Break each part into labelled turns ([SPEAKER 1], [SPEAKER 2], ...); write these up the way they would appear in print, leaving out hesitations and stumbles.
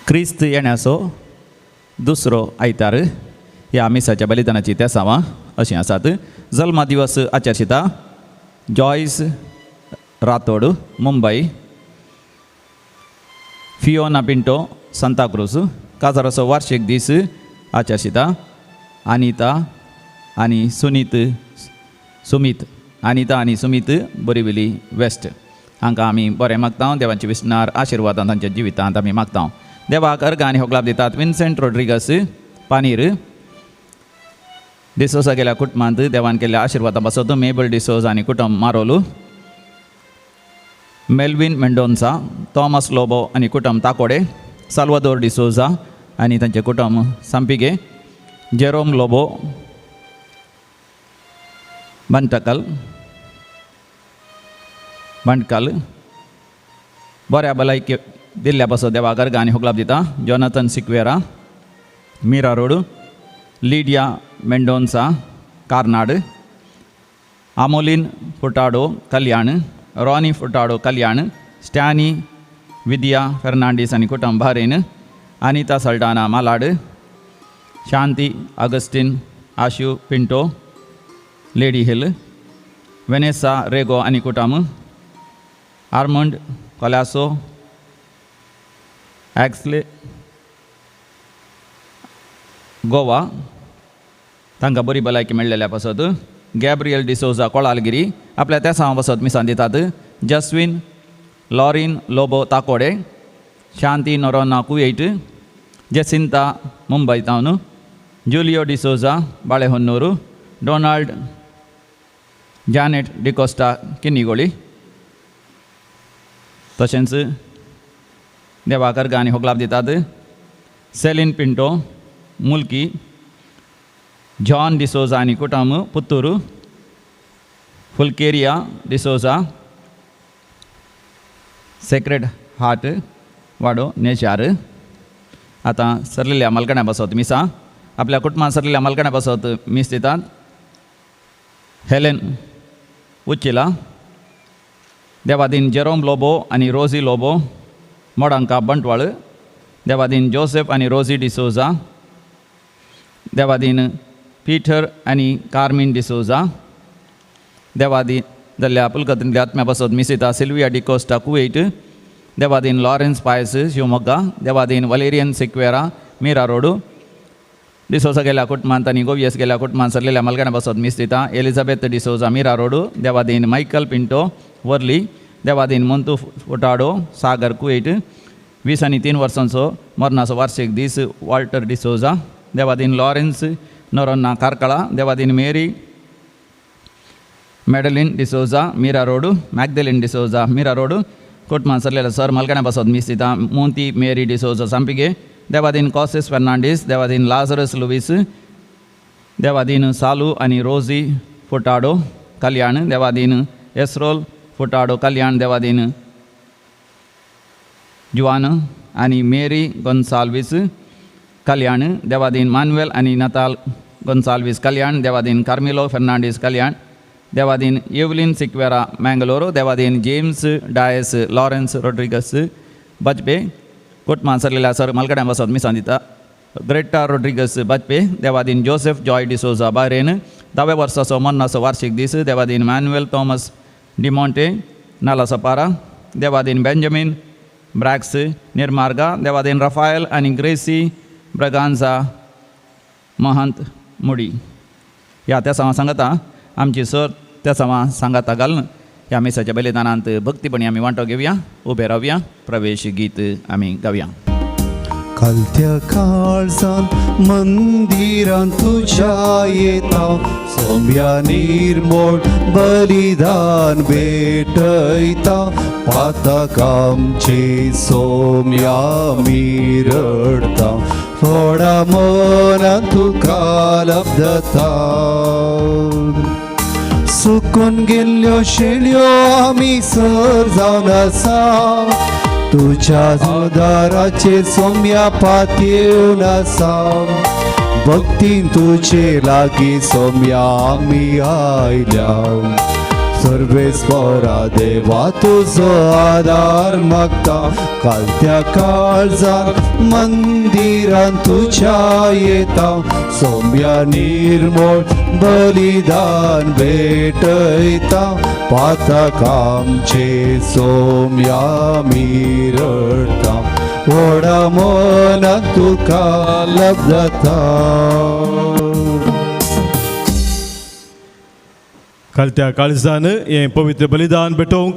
[SPEAKER 1] क्रिस्त येण्याचो दुसरो आयतार ह्या मिसाच्या बलिदानाची तेसावां अशीं आसात. जल्मा दिवस आचरशिता जॉयस रातोड मुंबय. फियोना पिंटो सांताक्रूज. काजाराचो वार्षिक दीस आचरशिता अनिता आनी सुमीत अनिता आनी सुमीत बोरिवली वेस्ट. हांकां आमी बरें मागता. देवाची विस्नार आशिर्वादां तांच्या जिवितांत आमी मागता. देवाक अर्घ आनी होगलाप दितात. विन्सेंट रोड्रिगस पानीर. डिसोजा गेल्या कुटुंबांत देवान केल्ल्या आशिर्वादां पासत मेबल डिसोजा आनी कुटुंब मारोलू. मेल्विन मेंडोन्सा, थॉमस लोबो आनी कुटुंब ताकोडे. साल्वादोर डिसोजा आनी तांचे कुटुंब सांपिगे. जेरोम लोबो बंटकल बऱ्या भलायकी दिल्ल्या पासत देवाक अर्घ आनी होगलाप दिता. जॉनाथन सिक्वेरा मीरा रोड. लिडिया मेंडोन्सा कार्नाड. आमोलिन फुटाडो कल्याण. रॉनी फुटाडो कल्याण. स्टॅनी विद्या फर्नांडीस आनी कुटुंब भारेन. अनिता सल्टाना मालाड. शांती अगस्टिन आशू पिंटो लेडी हिल. वेनेसा रेगो आनी कुटुंब. आर्मंड कोलासो ॲक्सले गोवा. तांकां बरी भलायकी मेळ्ळेल्या पासत. गॅब्रियल डिसोजा कोळालगिरी आपल्या तेसां पासत मिसान दितात. जस्विन लॉरीन लोबो ताकोडे. शांती नोरोना कुवेट. जेसिंता मुंबय टावन. जुलियो डिसोजा बाळेहोन्नूर. डोनाल्ड जानेट डिकोस्टा किन्निगोळी. तशेंच देवाक अर्घ आनी होगलाप दितात. सेलीन पिंटो मुल्की. जॉन डिसोजा आनी कुटुंब पुत्तूर. फुल्केरिया डिसोजा सेक्रेड हार्ट वाडो नेचार. आतां सरलेल्या मलकण्या पासत मिसा आपल्या कुटुंबान सरलेल्या मलकण्या पासत मीस दितात. हेलेन उच्चिला. देवादीन जेरोम लोबो आनी रोजी लोबो मोडांका बंटवाळ. देवादीन जोसेफ आनी रोजी डिसोजा. देवादीन पीटर आनी कार्मिन डिसोजा. देवादीन जाल्ल्या पुलकत्रींतल्या आत्म्या पासत मिसिता सिल्विया डिकोस्टा कुवेट. देवादीन लॉरेन्स पायस शिवमोग्गा. देवादीन वलेरियन सिक्वेरा मीरा रोड. डिसोजा गेल्या कुटुंबांत आनी गोवियस गेल्या कुटुंबांत सरलेल्या मलकण्या पासत मीस दिता. एलिझाबेथ डिसोजा मीरा रोड. देवादीन मायकल पिंटो वर्ली. देवादीन मोंतू फुटाडो सागर कुवेट. 20 आनी 3 वर्सांचो मरणाचो वार्षिक दीस वॉल्टर डिसोजा. देवादीन लॉरेन्स नोरोना कारकळा. देवादीन मेरी मेडलिन डिसोजा मीरा रोड. मॅगदलिन डिसोजा मीरा रोड. कुटुंबांत सरलेल्या सर मलकण्या पासत मीस दिता. मोंती मेरी डिसोजा सांपिगे. देवादीन कॉसेस फर्नांडीस. देवादीन लाझरस लुईस. देवादीन सालू आनी रोजी फुटाडो कल्याण. देवादीन एस्रोल फुटाडो कल्याण. देवादीन जुआन आनी मेरी गोन्साल्वीस कल्याण. देवादीन मानुएल आनी नताल गोन्साल्वीस कल्याण. देवादीन कार्मिलो फर्नांडीस कल्याण. देवादीन एवलिन सिक्वेरा मँगलोर. देवादीन जेम्स डायस लॉरेन्स रोड्रिगस बजपे. कुटुंबांत सरलेल्या सर मलकड्या पासत मिसान दिता. ग्रेटा रोड्रिगस बजपे. देवादीन जोसेफ जॉय डिसोजा बारेन 10व्या वर्साचो मरणाचो वार्षिक दीस. देवादीन मॅन्युएल थॉमस डिमॉन्टे नाला सपारा. देवादीन बेंजामिन ब्रॅक्स निर्मार्गा. देवादीन रफायल आनी ग्रेसी ब्रगांजा महंत मुडी. ह्या त्या सांगा सांगता आमची सर त्या सांगा सांगाता घालून ह्या मिसाच्या बलिदानांत भक्तीपणी आमी वांटो घेवया. उबे रावया. प्रवेश गीत आमी गावया.
[SPEAKER 2] खालत्या काळजान मंदिरांत तुझ्या येता. सोम्या निर्मळ बलिदान भेटयता. पातक आमचे सोम्या आमी रडता. थोडा मनांत तुका लब्धता. सुकून गेल्ल्यो शेळयो आमी सर जावन आसा. तुझ्या उदाराचे सोम्या पातळून असाव भक्तीन तुझे लागी सोम्या आम्ही आयल्या सर्वेस्वरा देवा तुझो आधार मागता कालत्या काळजात मंदिरान तुझ्या येता सोम्या निर्मळ बलिदान भेटयता पातक आमचे सोम्या मी रडता ओढा मनात तुका लब्धता
[SPEAKER 3] कालत्या काळजान हे पवित्र बलिदान भेटोवंक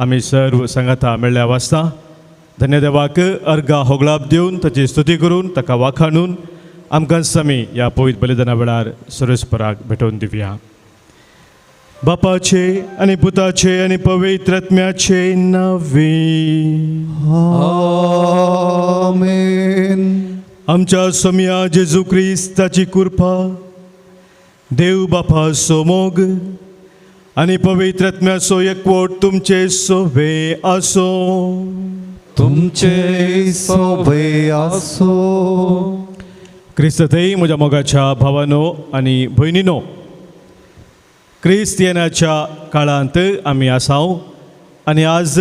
[SPEAKER 3] आमी सर्व संगता मेळ्ळ्या वाजता धन्यदेवाक अर्गा होगळाप दिवन ताची स्तुती करून ताका वाखाणून आमकां समी ह्या पवित्र बलिदाना वेळार सर्वेस्पराक भेटोवन दिवया. बापाचे आनी पुताचे आनी पवित्र आत्म्याचे नांवे.
[SPEAKER 2] आमेन.
[SPEAKER 3] आमच्या सोम्या जेजू क्रिस्ताची कृपा देव बापा सोमोग आनी पवित्र आत्म्याचो एकवट तुमचे सोबे आसो.
[SPEAKER 2] तुमचे सोबे आसो.
[SPEAKER 3] क्रिस्तथई म्हज्या मोगाच्या भावानो आनी भयणीनो, क्रिस्त येण्याच्या काळांत आमी आसाव आनी आज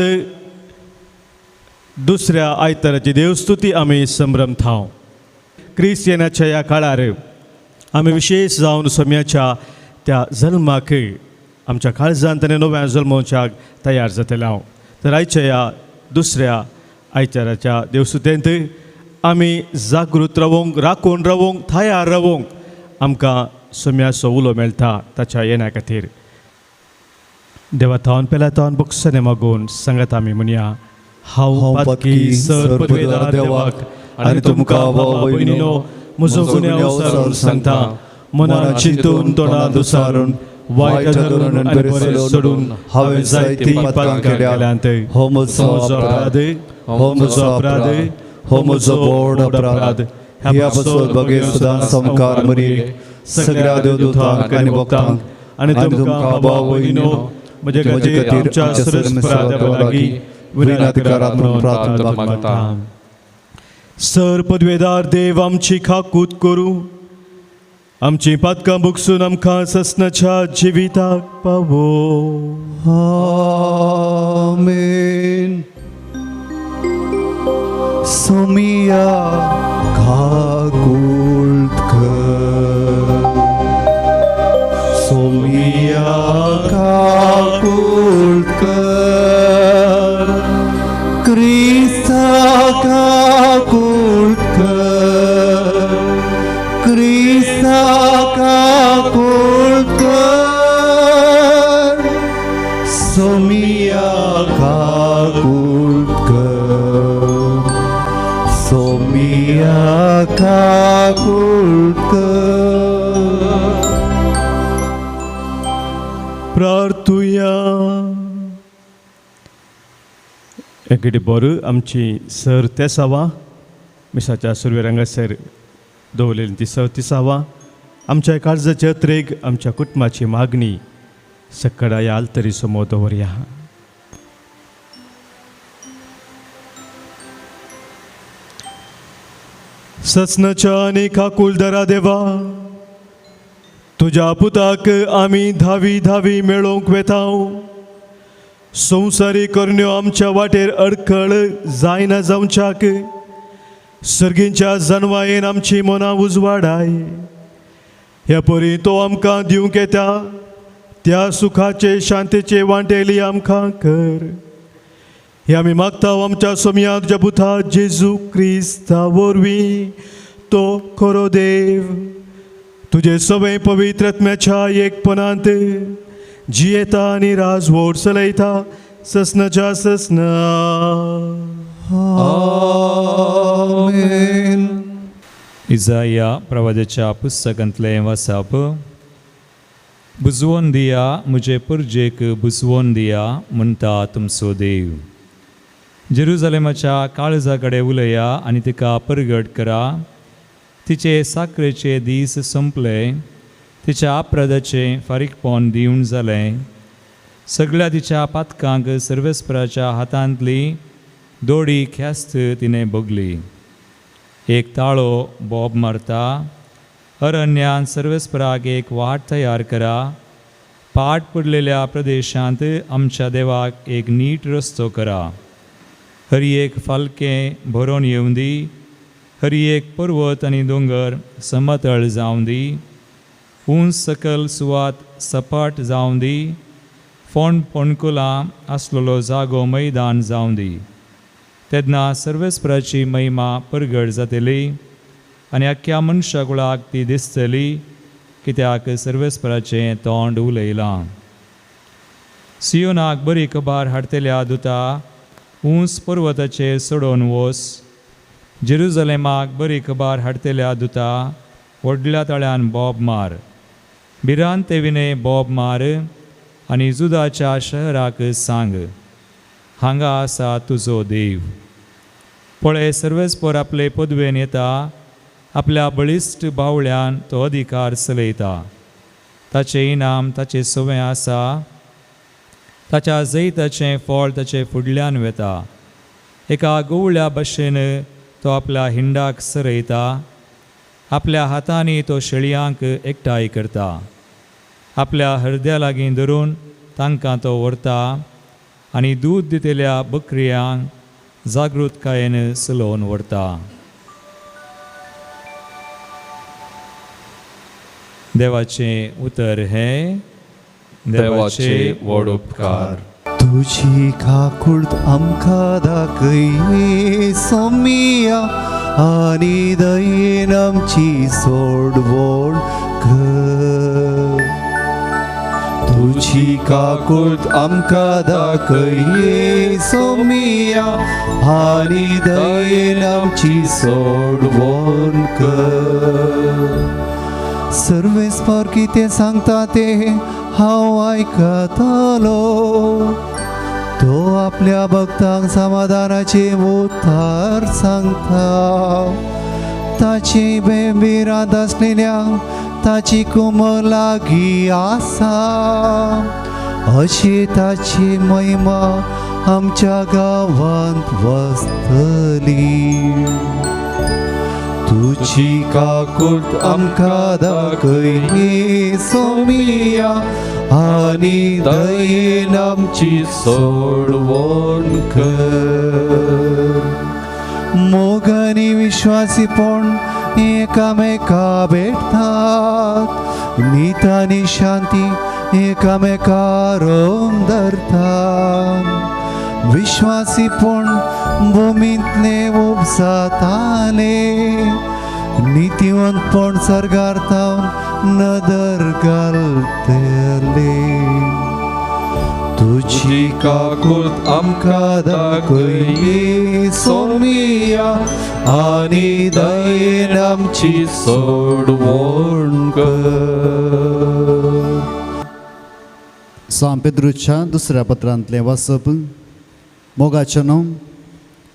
[SPEAKER 3] दुसऱ्या आयताराची देवस्तुती आमी संभ्रमथाव. क्रिस्त येण्याच्या ह्या काळार आमी विशेश जावन सोम्याच्या त्या जल्माक आमच्या काळजांत आनी नव्या जल्मोवच्याक तयार जातले हांव. तर आयच्या ह्या दुसऱ्या आयताराच्या देवस्तुतेंत आमी जागृत रावूंक राखून रावूंक तयार रावूंक आमकां सोम्याचो उलो मेळटा ताच्या येण्या खातीर. देवा थावन पेला थावन बुक्सने मागून सांगात आमी म्हणया. हांव पातकी सर पदवेदार देवाक आनी तुमकां भावा भयणीनो म्हजो गुन्यांव विसरून सांगता. मनात चिंतून तोंडांत उसारून वायट धरून आनी बरें सोडून हांवें जायती पातकां केल्यांत. हो म्हजो अपराध, हो म्हजो अपराध, हो म्हजो व्हड अपराध. ह्या पासून बगे सदां संकार मरी सगळ्या देवदूतांक आनी भक्तांक आनी तुमकां भावा भयणीनो म्हजे खातीर आमच्या सर्वेस्परा देवा लागीं विनंती म्हणून प्रार्थना मागता. सर पदवेदार देव आमची खाकूत करूं, आमची पातकां बुकसून आमकां ससनाच्या जिविताक पावो.
[SPEAKER 2] आमेन. सोमिया काकुळकर, सोमिया काकुळकर, क्रिस्ता काकुळकर, क्रिस्ता काकुळकर, सोमिया काकुळकर, सोमिया काकुळकर.
[SPEAKER 3] प्रार्थुया. एकेडे बरो आमची सर तेसावा मिसाच्या सुरवे रंगासर दवरलेली ती सर तिसावा आमच्या काळजाच्या यात्रेक आमच्या कुटुंबाची मागणी सकड ह्या आलतरी समोर दवरया. ससनाच्या आनी काकुळदारा देवा, तुझ्या पुताक आमी धावी धावी मेळोवंक वेताव. संवसारी करण्यो आमच्या वाटेर अडखळ जायना जावच्याक सर्गींच्या जनवायेन आमची मनां उजवाडाय. ह्या परी तो आमकां दिवंक येता त्या सुखाचे शांतेचे वांटेली आमकां कर. हे आमी मागता आमच्या सोम्या तुज्या पुता जेजू क्रिस्ता वरवीं. तो खरो देव तुजे सगळे पवित्र आत्म्याच्या एकपणांत जियेता आनी राजवट चलयता ससनाच्या ससना.
[SPEAKER 2] आमेन.
[SPEAKER 4] इजाया प्रवाद्याच्या पुस्तकांतलें वाचप. बुजवून दिया म्हजे परजेक बुजवून दिया म्हणटा तुमचो देव. जेरुजालेमाच्या काळजा कडेन उलया आनी तिका परगट करा. तिचे साखरेचे दीस संपले, तिच्या अपराधाचे फारीकपण दिवन जालें. सगळ्या तिच्या पातकांक सर्वेस्पराच्या हातांतली दोडी ख्यास्त तिने बगली. एक ताळो बॉब मारता. अरण्यान सर्वेस्पराक एक वाट तयार करा. पाट पडलेल्या प्रदेशांत आमच्या देवाक एक नीट रस्तो करा. हरी एक फालकें भरोवन येवं दी. हरी एक पर्वत आनी दोंगर समतळ जावं दी. उंच सकल सुवात सपाट जावं दी. फोंड फोंडकुलां आसलेलो जागो मैदान जावं दी. तेन्ना सर्वेस्पराची महिमा परगट जातली आनी आख्ख्या मनशा कुळाक ती दिसतली, कित्याक सर्वेस्पराचें तोंड उलयलां. सियोनाक बरी खबर हाडटल्या दुता उंच पर्वताचेर चडोवन वच. जेरुजलेमाक बरी खबर हाडटल्या दुता व्हडल्या तळ्यान बॉब मार. भिरांत तेविने बॉब मार आनी जुदाच्या शहराक सांग, हांगा आसा तुजो देव. पळय, सर्वेस्पर आपले पदवेन येता. आपल्या बळिश्ट बावळ्यान तो अधिकार चलयता. ताचें इनाम ताचे सवें आसा. ताच्या जैताचें फळ ताचे फुडल्यान वेता. एका गवळ्या भाशेन तो आपल्या हिंडाक सरयता. आपल्या हातांनी तो शेळयांक एकठांय करता. आपल्या हृदया लागीं धरून तांकां तो व्हरता आनी दूद दितल्या बकऱ्यांक जागृतकायेन चलोवन व्हरता. देवाचें उतर हे
[SPEAKER 5] देवाचे व्हड उपकार.
[SPEAKER 2] तुझी काकूळट आमकां दाखय सोमिया आनी दयेन आमची सोडवण कर. तुझी काकूळट आमकां दाखय सोमिया आनी दयेन आमची सोडवण कर. सर्वेस्पर कितें सांगता ते हांव आयकतलो. तो आपल्या भक्तांक समाधानाचे उतर सांगता. ताची बेबिरांत आसलेल्यांक ताची कुमर लागीं आसा. अशी ताची महिमा आमच्या गांवांत वसतली. तुझी काकूळट आमकां दाखय सोमिया आनी दयेन आमची सोडवण कर. मोग आनी विश्वासीपण एकामेका भेटतात. नीत आनी शांती एकामेकार धरतात. विश्वासीपण भुमींतले उपसाताले. नितीवंतपण सर्गार्थावन नदर घालतले. तुझी काकूळट आमकां दाखय सोमिया आनी दयेन आमची सोडवण कर.
[SPEAKER 6] सांत पेद्रूच्या दुसऱ्या पत्रांतलें वाचप. मोगाचें न्हू,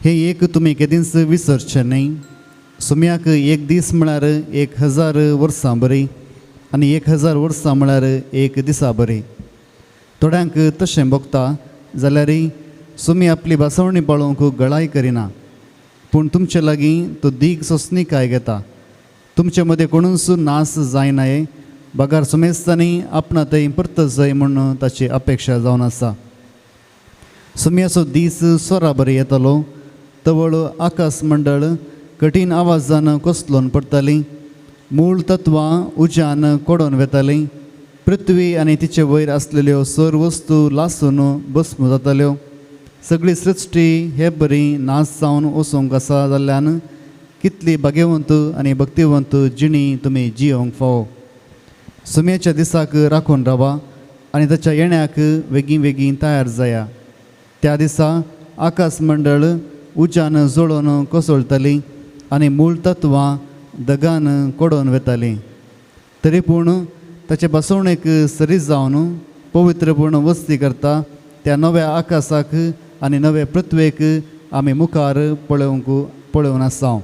[SPEAKER 6] हे एक तुमी केदींच विसरचे न्ही. सुम्याक एक दीस म्हळ्यार 1000 वर्सां बरी आनी 1000 वर्सां म्हळ्यार एक दिसा बरी. थोड्यांक तशें भोगता जाल्यारय सुमी आपली भासावणी पाळोवंक गळाय करिना. पूण तुमचे लागीं तो दीग सोंसणीकाय घेता. तुमचे मदें कोणूच नास जायनाये. बागार सुमेस्तांनी आपणातय परत जाय म्हूण ताची अपेक्षा जावन आसा. सुमयाचो दीस सोरा बरी येतलो. तवळ आकाश मंडळ कठीण आवाजान कोसलोवन पडटाली. मूळ तत्वां उज्यान कोडोवन वेतालीं. पृथ्वी आनी तिचे वयर आसलेल्यो सर वस्तू लासून भस्म जाताल्यो. सगळी सृश्टी हे बरी नाश जावन वचूंक आसा जाल्ल्यान कितली भाग्यवंत आनी भक्तिवंत जिणी तुमी जियोंक फावो. सुम्याच्या दिसाक राखून रावा आनी ताच्या येण्याक बेगीन बेगीन तयार जाया. त्या दिसा आकाश मंडळ उज्यान जोडोवन कोसळटली आनी मूळ तत्वां दगान कोडोवन वेतालीं. तरी पूण ताचे बसवणेक सरी जावन पवित्रपूर्ण वस्ती करता त्या नव्या आकाशाक आनी नव्या पृथ्वेक आमी मुखार पळोवन आसा.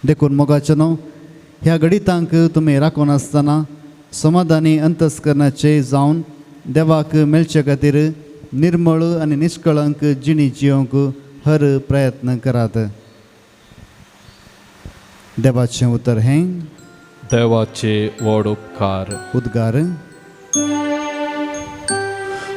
[SPEAKER 6] देखून मोगाचें न्हू, ह्या गडितांक तुमी राखून आसतना समाधानी अंतस्करणाचे जावन देवाक मेळचे खातीर निर्मळ आनी निश्कळंक जिणी जियोंक हर प्रयत्न करात. देवाचें उतर हें
[SPEAKER 5] देवाचे व्हड उपकार.
[SPEAKER 6] उद्गार.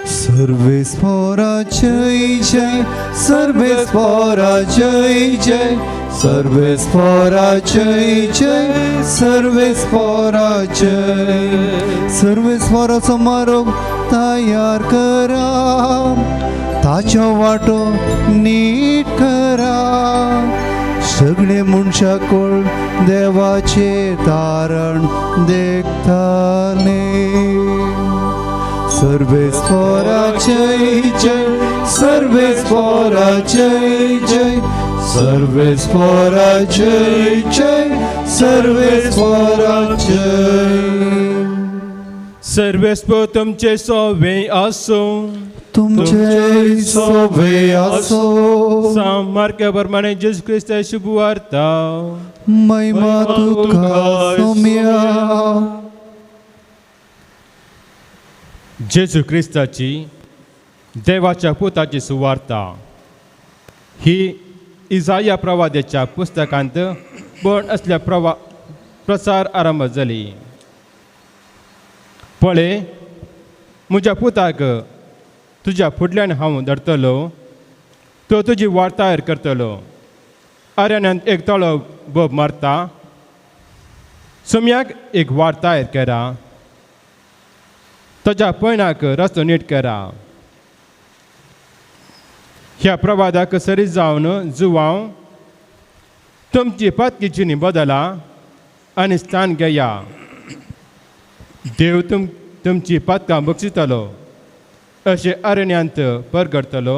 [SPEAKER 2] सर्वेस्परा जय जय, सर्वेस्परा जय जय, सर्वेस्परा जय जय, सर्वेस्परा जय. सर्वेस्परा समारोप तयार करा, ताच्या वाटो नीट करा. सगळे मनशाकोळ देवाचे तारण देखताले. सर्वेस्परा जय जय, सर्वेस्परा जय जय, सर्वेस्परा जय जय, सर्वेस्परा जय.
[SPEAKER 3] सर्वेस्प तुमचे सोवे आसो.
[SPEAKER 2] तुमचे सोवे आसो.
[SPEAKER 3] सामर्थ्य प्रमाणे जेजू ख्रिस्त शुभ वार्ता.
[SPEAKER 2] महिमा तुका सौम्या.
[SPEAKER 3] जेजू ख्रिस्ताची देवाच्या पुताची सुवार्ता ही इसाया प्रवाद्याच्या पुस्तकांत बण असल्या प्रसार आरंभ जाली. पळे, म्हज्या पुताक तुज्या फुडल्यान हांव धरतलो, तो तुजी वार्तायर करतलो. आर्यानांत एक तळो बोब मारता, सुम्याक एक वार्तायर करा. ताच्या पैणाक रस्तो नीट करा. ह्या प्रवादाक सरी जावन जुवांव तुमची पातकीची बदला आनी स्थान घेया. देव तुमची पातकां बक्षितलो, अशें अरण्यांत परगडतलो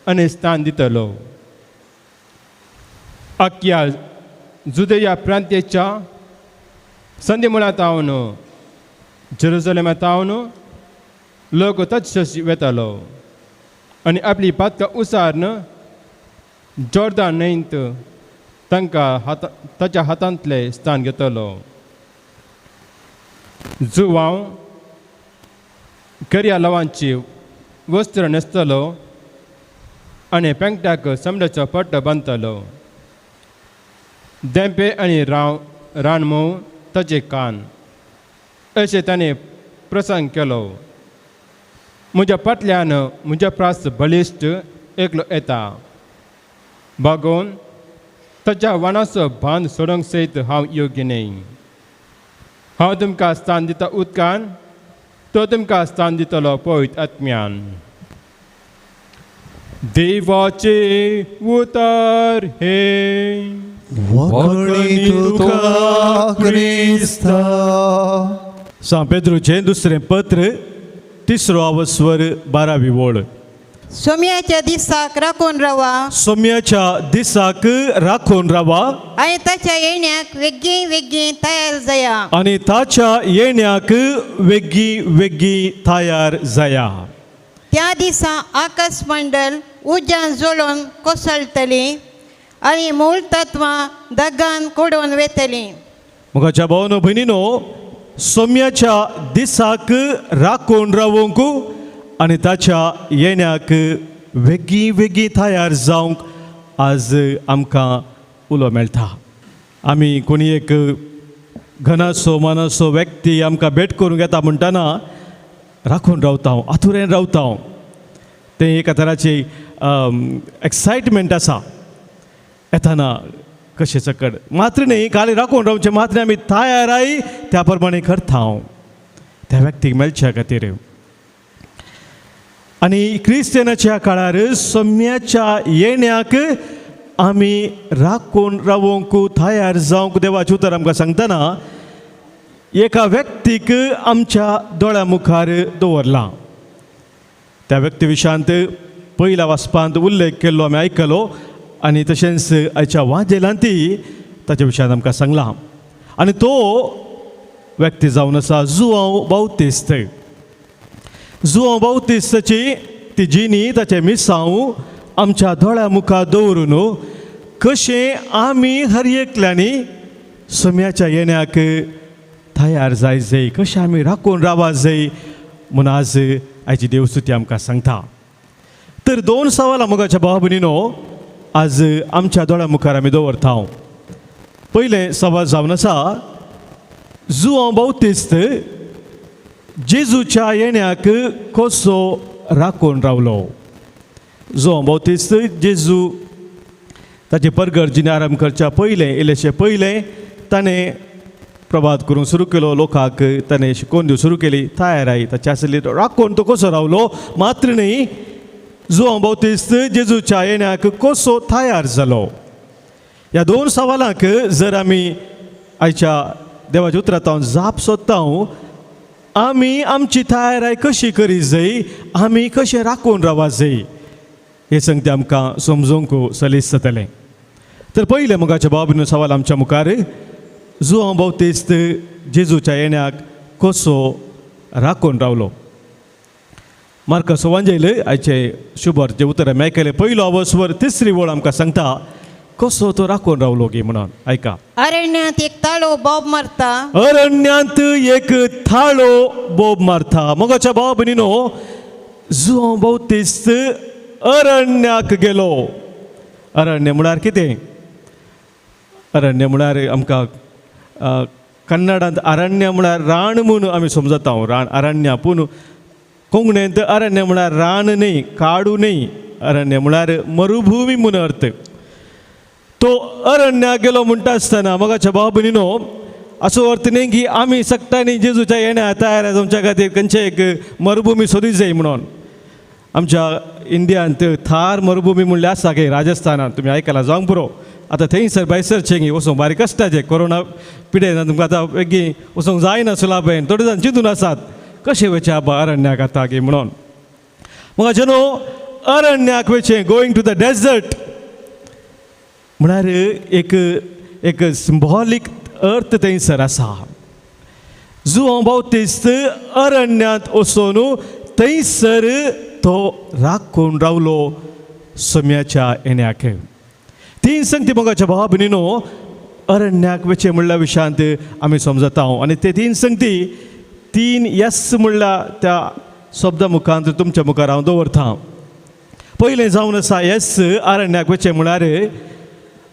[SPEAKER 3] आनी स्थान दितलो. आख्या जुदेया प्रांतेच्या संदी मुळांतावन जेरुसलेमांतावन लोक तत्शशी वेतालो आनी आपली पातकां उसारन जॉर्दान न्हंयेंत तांकां ताच्या हातांतले स्थान घेतलो. जुवांव करिया लवांची वस्त्र न्हेसतलो आनी पेंगट्याक समड्याचो पट्टो बांदतलो. देंपे आनी रानमोव ताचे कान, अशें ताणें प्रसंग केलो. म्हज्या फाटल्यान म्हज्या प्रास बलिश्ट एकलो येता. बागोवन ताच्या वाणाचो बांद सोडूंक सयत हांव योग्य न्हय. हांव तुमकां स्थान दिता उदकान, तो तुमकां स्थान दितलो पवित्र आत्म्यान. देवाचे उतर हे.
[SPEAKER 2] वखणी तुका क्रिस्ता.
[SPEAKER 3] सा पेद्रूचें दुसरें पत्र, तिसरो आवस्वर, 12वी ओळ.
[SPEAKER 7] सोम्याच्या दिसाक राखून रावा.
[SPEAKER 3] सोम्याच्या दिसाक राखून रावा
[SPEAKER 7] आणि ताच्या येण्याक वेगळी वेगळी तयार जाया.
[SPEAKER 3] आनी ताच्या येण्याक वेगळी वेगळी तयार जाया.
[SPEAKER 7] त्या दिसा आकाश मंडल उज्यान जळोवन कोसळटली आनी मूळ तत्वां दगान कोडून वेतली.
[SPEAKER 3] मोगाच्या भावानो भयणीनो, सोम्याच्या दिसाक राखून रावूंक आनी ताच्या येण्याक वेगळी वेगळी तयार जावंक आज आमकां उलो मेळटा. आमी कोणी एक घनासो मनासो व्यक्ती आमकां भेट करूंक येता म्हणटना राखून रावता, आतुरेन रावता. तें एका तराची एक्सायटमेंट आसा येताना कशें सकड. मात्र न्ही, खाली राखून रावचें मात्र आमी तयाराय त्या प्रमाणे करता त्या व्यक्तीक मेळच्या खातीर. आनी क्रिस्तियनाच्या काळार सोम्याच्या येण्याक आमी राखून रावूंक तयार जावंक देवाचें उतर आमकां सांगतना एका व्यक्तीक आमच्या दोळ्या मुखार दवरला. त्या व्यक्ती विशांत पयल्या वाचपांत उल्लेख केल्लो आमी आयकलो आनी तशेंच आयच्या वांजेलांती ताच्या विशयान आमकां सांगलां. आनी तो व्यक्ती जावन आसा जुआंव बावतिस्त. जुआंव बावतिस्ताची ती जिणी ताचे मिसांव आमच्या दोळ्या मुखार दवरून कशें आमी हर एकल्यांनी सोम्याच्या येण्याक तयार जाय जाय, कशें आमी राखून रावा जाय म्हूण आज आयची देवस्तुती आमकां सांगता. तर दोन सवालां मोगाच्या भावा भयणीनो आज आमच्या दोळ्या मुखार आमी दवरता. पयलें सवाल जावन आसा, जुआंव बावतिस्त जेजूच्या येण्याक कसो राखून रावलो. जुआंव बावतिस्त जेजू ताचे परगर्जीने आरंभ करच्या पयलें इल्लेशे पयलें ताणें प्रभात करूंक सुरू केलो. लोकांक ताणें शिकोवन दिवंक सुरू केली. तयाराई ताची आसली राखून तो कसो रावलो. मात्र न्ही, जुआंव बावतिस्त जेजूच्या येण्याक कसो तयार जालो. ह्या दोन सवालांक जर आमी आयच्या देवाच्या उतरांत हांव जाप सोदता, आमी आमची तयाराय कशी करी जाय, आमी कशें राखून रावूंक जाय, हे संगती आमकां समजूंक सलीस जातलें. तर पयलें मोगाच्या बाबीन सवाल आमच्या मुखार, जुआंव बावतिस्त जेजूच्या येण्याक कसो राखून रावलो. मार्कस वांजेल आयचे शुभर जे उतर आमी आयकलें. पयलो अवस्वर तिसरी वळ आमकां सांगता कसो तो राखून रावलो गे म्हणून. आयका.
[SPEAKER 7] अरण्यात एक ताळो बोब मारता.
[SPEAKER 3] अरण्यांत एक थाळो बोब मारता. मोगाच्या भाव भयणीनो, जुआंव बावतिस्त अरण्याक गेलो. अरण्य म्हळ्यार कितें? अरण्य म्हळ्यार आमकां कन्नडांत अरण्य म्हळ्यार रान म्हणून आमी समजता. रान अरण्य, पूण कोंकणींत अरण्य म्हळ्यार रान न्ही, काडू न्ही. अरण्य म्हळ्यार मरुभूमी म्हणून अर्थ. तो अरण्याक गेलो म्हणटा आसतना मोगाच्या भाव भयणीनो, असो अर्थ न्ही की आमी सक्तांनी जेजूच्या येण्या तयार जावच्या खातीर खंयचे एक मरुभूमी सोदी जाय म्हणून. आमच्या इंडियांत थार मरुभूमी म्हणले आसा गे राजस्थानांत, तुमी आयकलां जावंक पुरो. आतां थंयसर बायसरचें गी वचूंक बारीक कश्टाचें. कोरोना पिडेन तुमकां आतां बेगी वचूंक जायना सुलाबेन. थोडे जाण चिंतून आसात कशें वयचें आबा अरण्याक आतां गे म्हणून. मोगाचे न्हू, अरण्याक वयचें, गोईंग टू द डेजर्ट म्हळ्यार एक सिंबॉलीक अर्थ थंयसर आसा. जुआंव बावतिस्त अरण्यांत वचून थंयसर तो राखून रावलो सोम्याच्या येण्याक. तीन संगती मोगाच्या भावा भयणीनो, अरण्याक वचें म्हणल्या विशयांत आमी समजता. आनी ते तीन संगती तीन यस म्हणल्या त्या शब्दा मुखांत तुमच्या मुखार हांव दवरतां. पयलें जावन आसा यस, अरण्याक वचें म्हळ्यार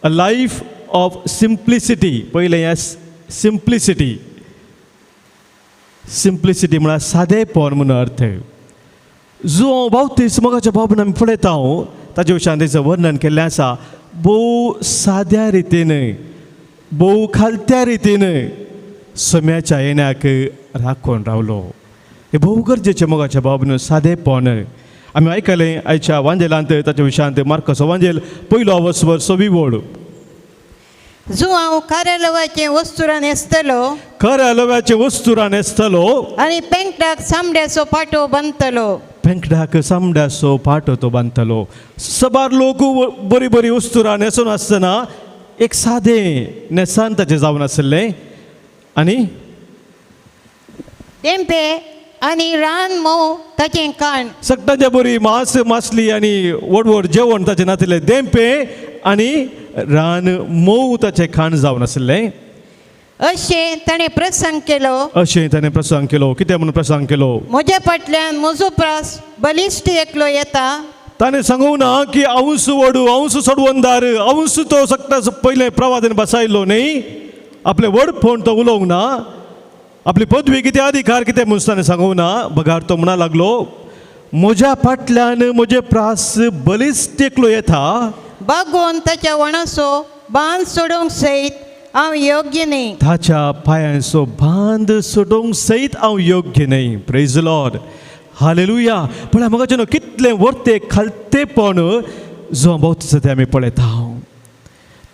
[SPEAKER 3] अ लायफ ऑफ सिंप्लिसिटी. पयलें यस, सिंप्लिसिटी. सिंप्लिसिटी म्हळ्यार सादेपण म्हणून अर्थ. जुआंव बावतिस्त मोगाच्या भावान आमी पळयता, ताचे विशयान तेचें वर्णन केल्लें आसा. भोव साद्या रितीन, भोव खालत्या रितीन सोम्याच्या येण्याक राखून रावलो. हे भोव गरजेचें मोगाच्या भावान सादेपण. आमी आयकलें आयच्या वांजेलांत ताच्या विशयांत मार्कस वांजेल पयलो अवस्वर 6वी वळ.
[SPEAKER 7] जुआंव कार्यालवाचे वस्तुरां न्हेसतलो.
[SPEAKER 3] कार्यालवाचे वस्तुरां न्हेसतलो.
[SPEAKER 7] आनी पेंगटाक सामड्याचो पाटो बांदतलो.
[SPEAKER 3] पेंगटाक सामड्याचो पाटो तो बांदतलो. सबार लोक बरी बरी वस्तुरां न्हेसून आसतना एक सादें न्हेसान ताचें जावन आसलें. आनी
[SPEAKER 7] तेंपे आनी रान मोव ताचें काण.
[SPEAKER 3] सक्ताच्या बरी मांस मासली आनी व्हड व्हड जेवण ताचें नासलें. देंपे आनी रान मोव ताचें खाण जावन आसलें.
[SPEAKER 7] अशें ताणें प्रसंग केलो.
[SPEAKER 3] अशें ताणें प्रसंग केलो. कितें म्हणून प्रसंग केलो?
[SPEAKER 7] म्हज्या फाटल्यान म्हजो प्रास बलिश्ट एकलो येता.
[SPEAKER 3] ताणें सांगूंक ना की हांवूच वडू, हांवूच सोडवंदार, हांवूच तो सक्ता पयलें प्रवादान बसायलो न्ही. आपलें व्हडपण तो उलोवंक ना. आपली पदवी कितें, अधिकार कितें म्हणून ताणें सांगूंक ना. बगार तो म्हणा लागलो, म्हज्या फाटल्यान म्हजे प्रास बलिश्ट एकलो येता.
[SPEAKER 7] बागोवन ताच्या वणाचो बांद सोडूंक सयत हांव योग्य न्ही.
[SPEAKER 3] ताच्या पांयांचो बांद सोडूंक सयत हांव योग्य न्ही. Praise the Lord. हालेलुया. पण म्हाका न्हू कितलें वर्ते खालतेपण जो बावतिस्त तें आमी पळयता.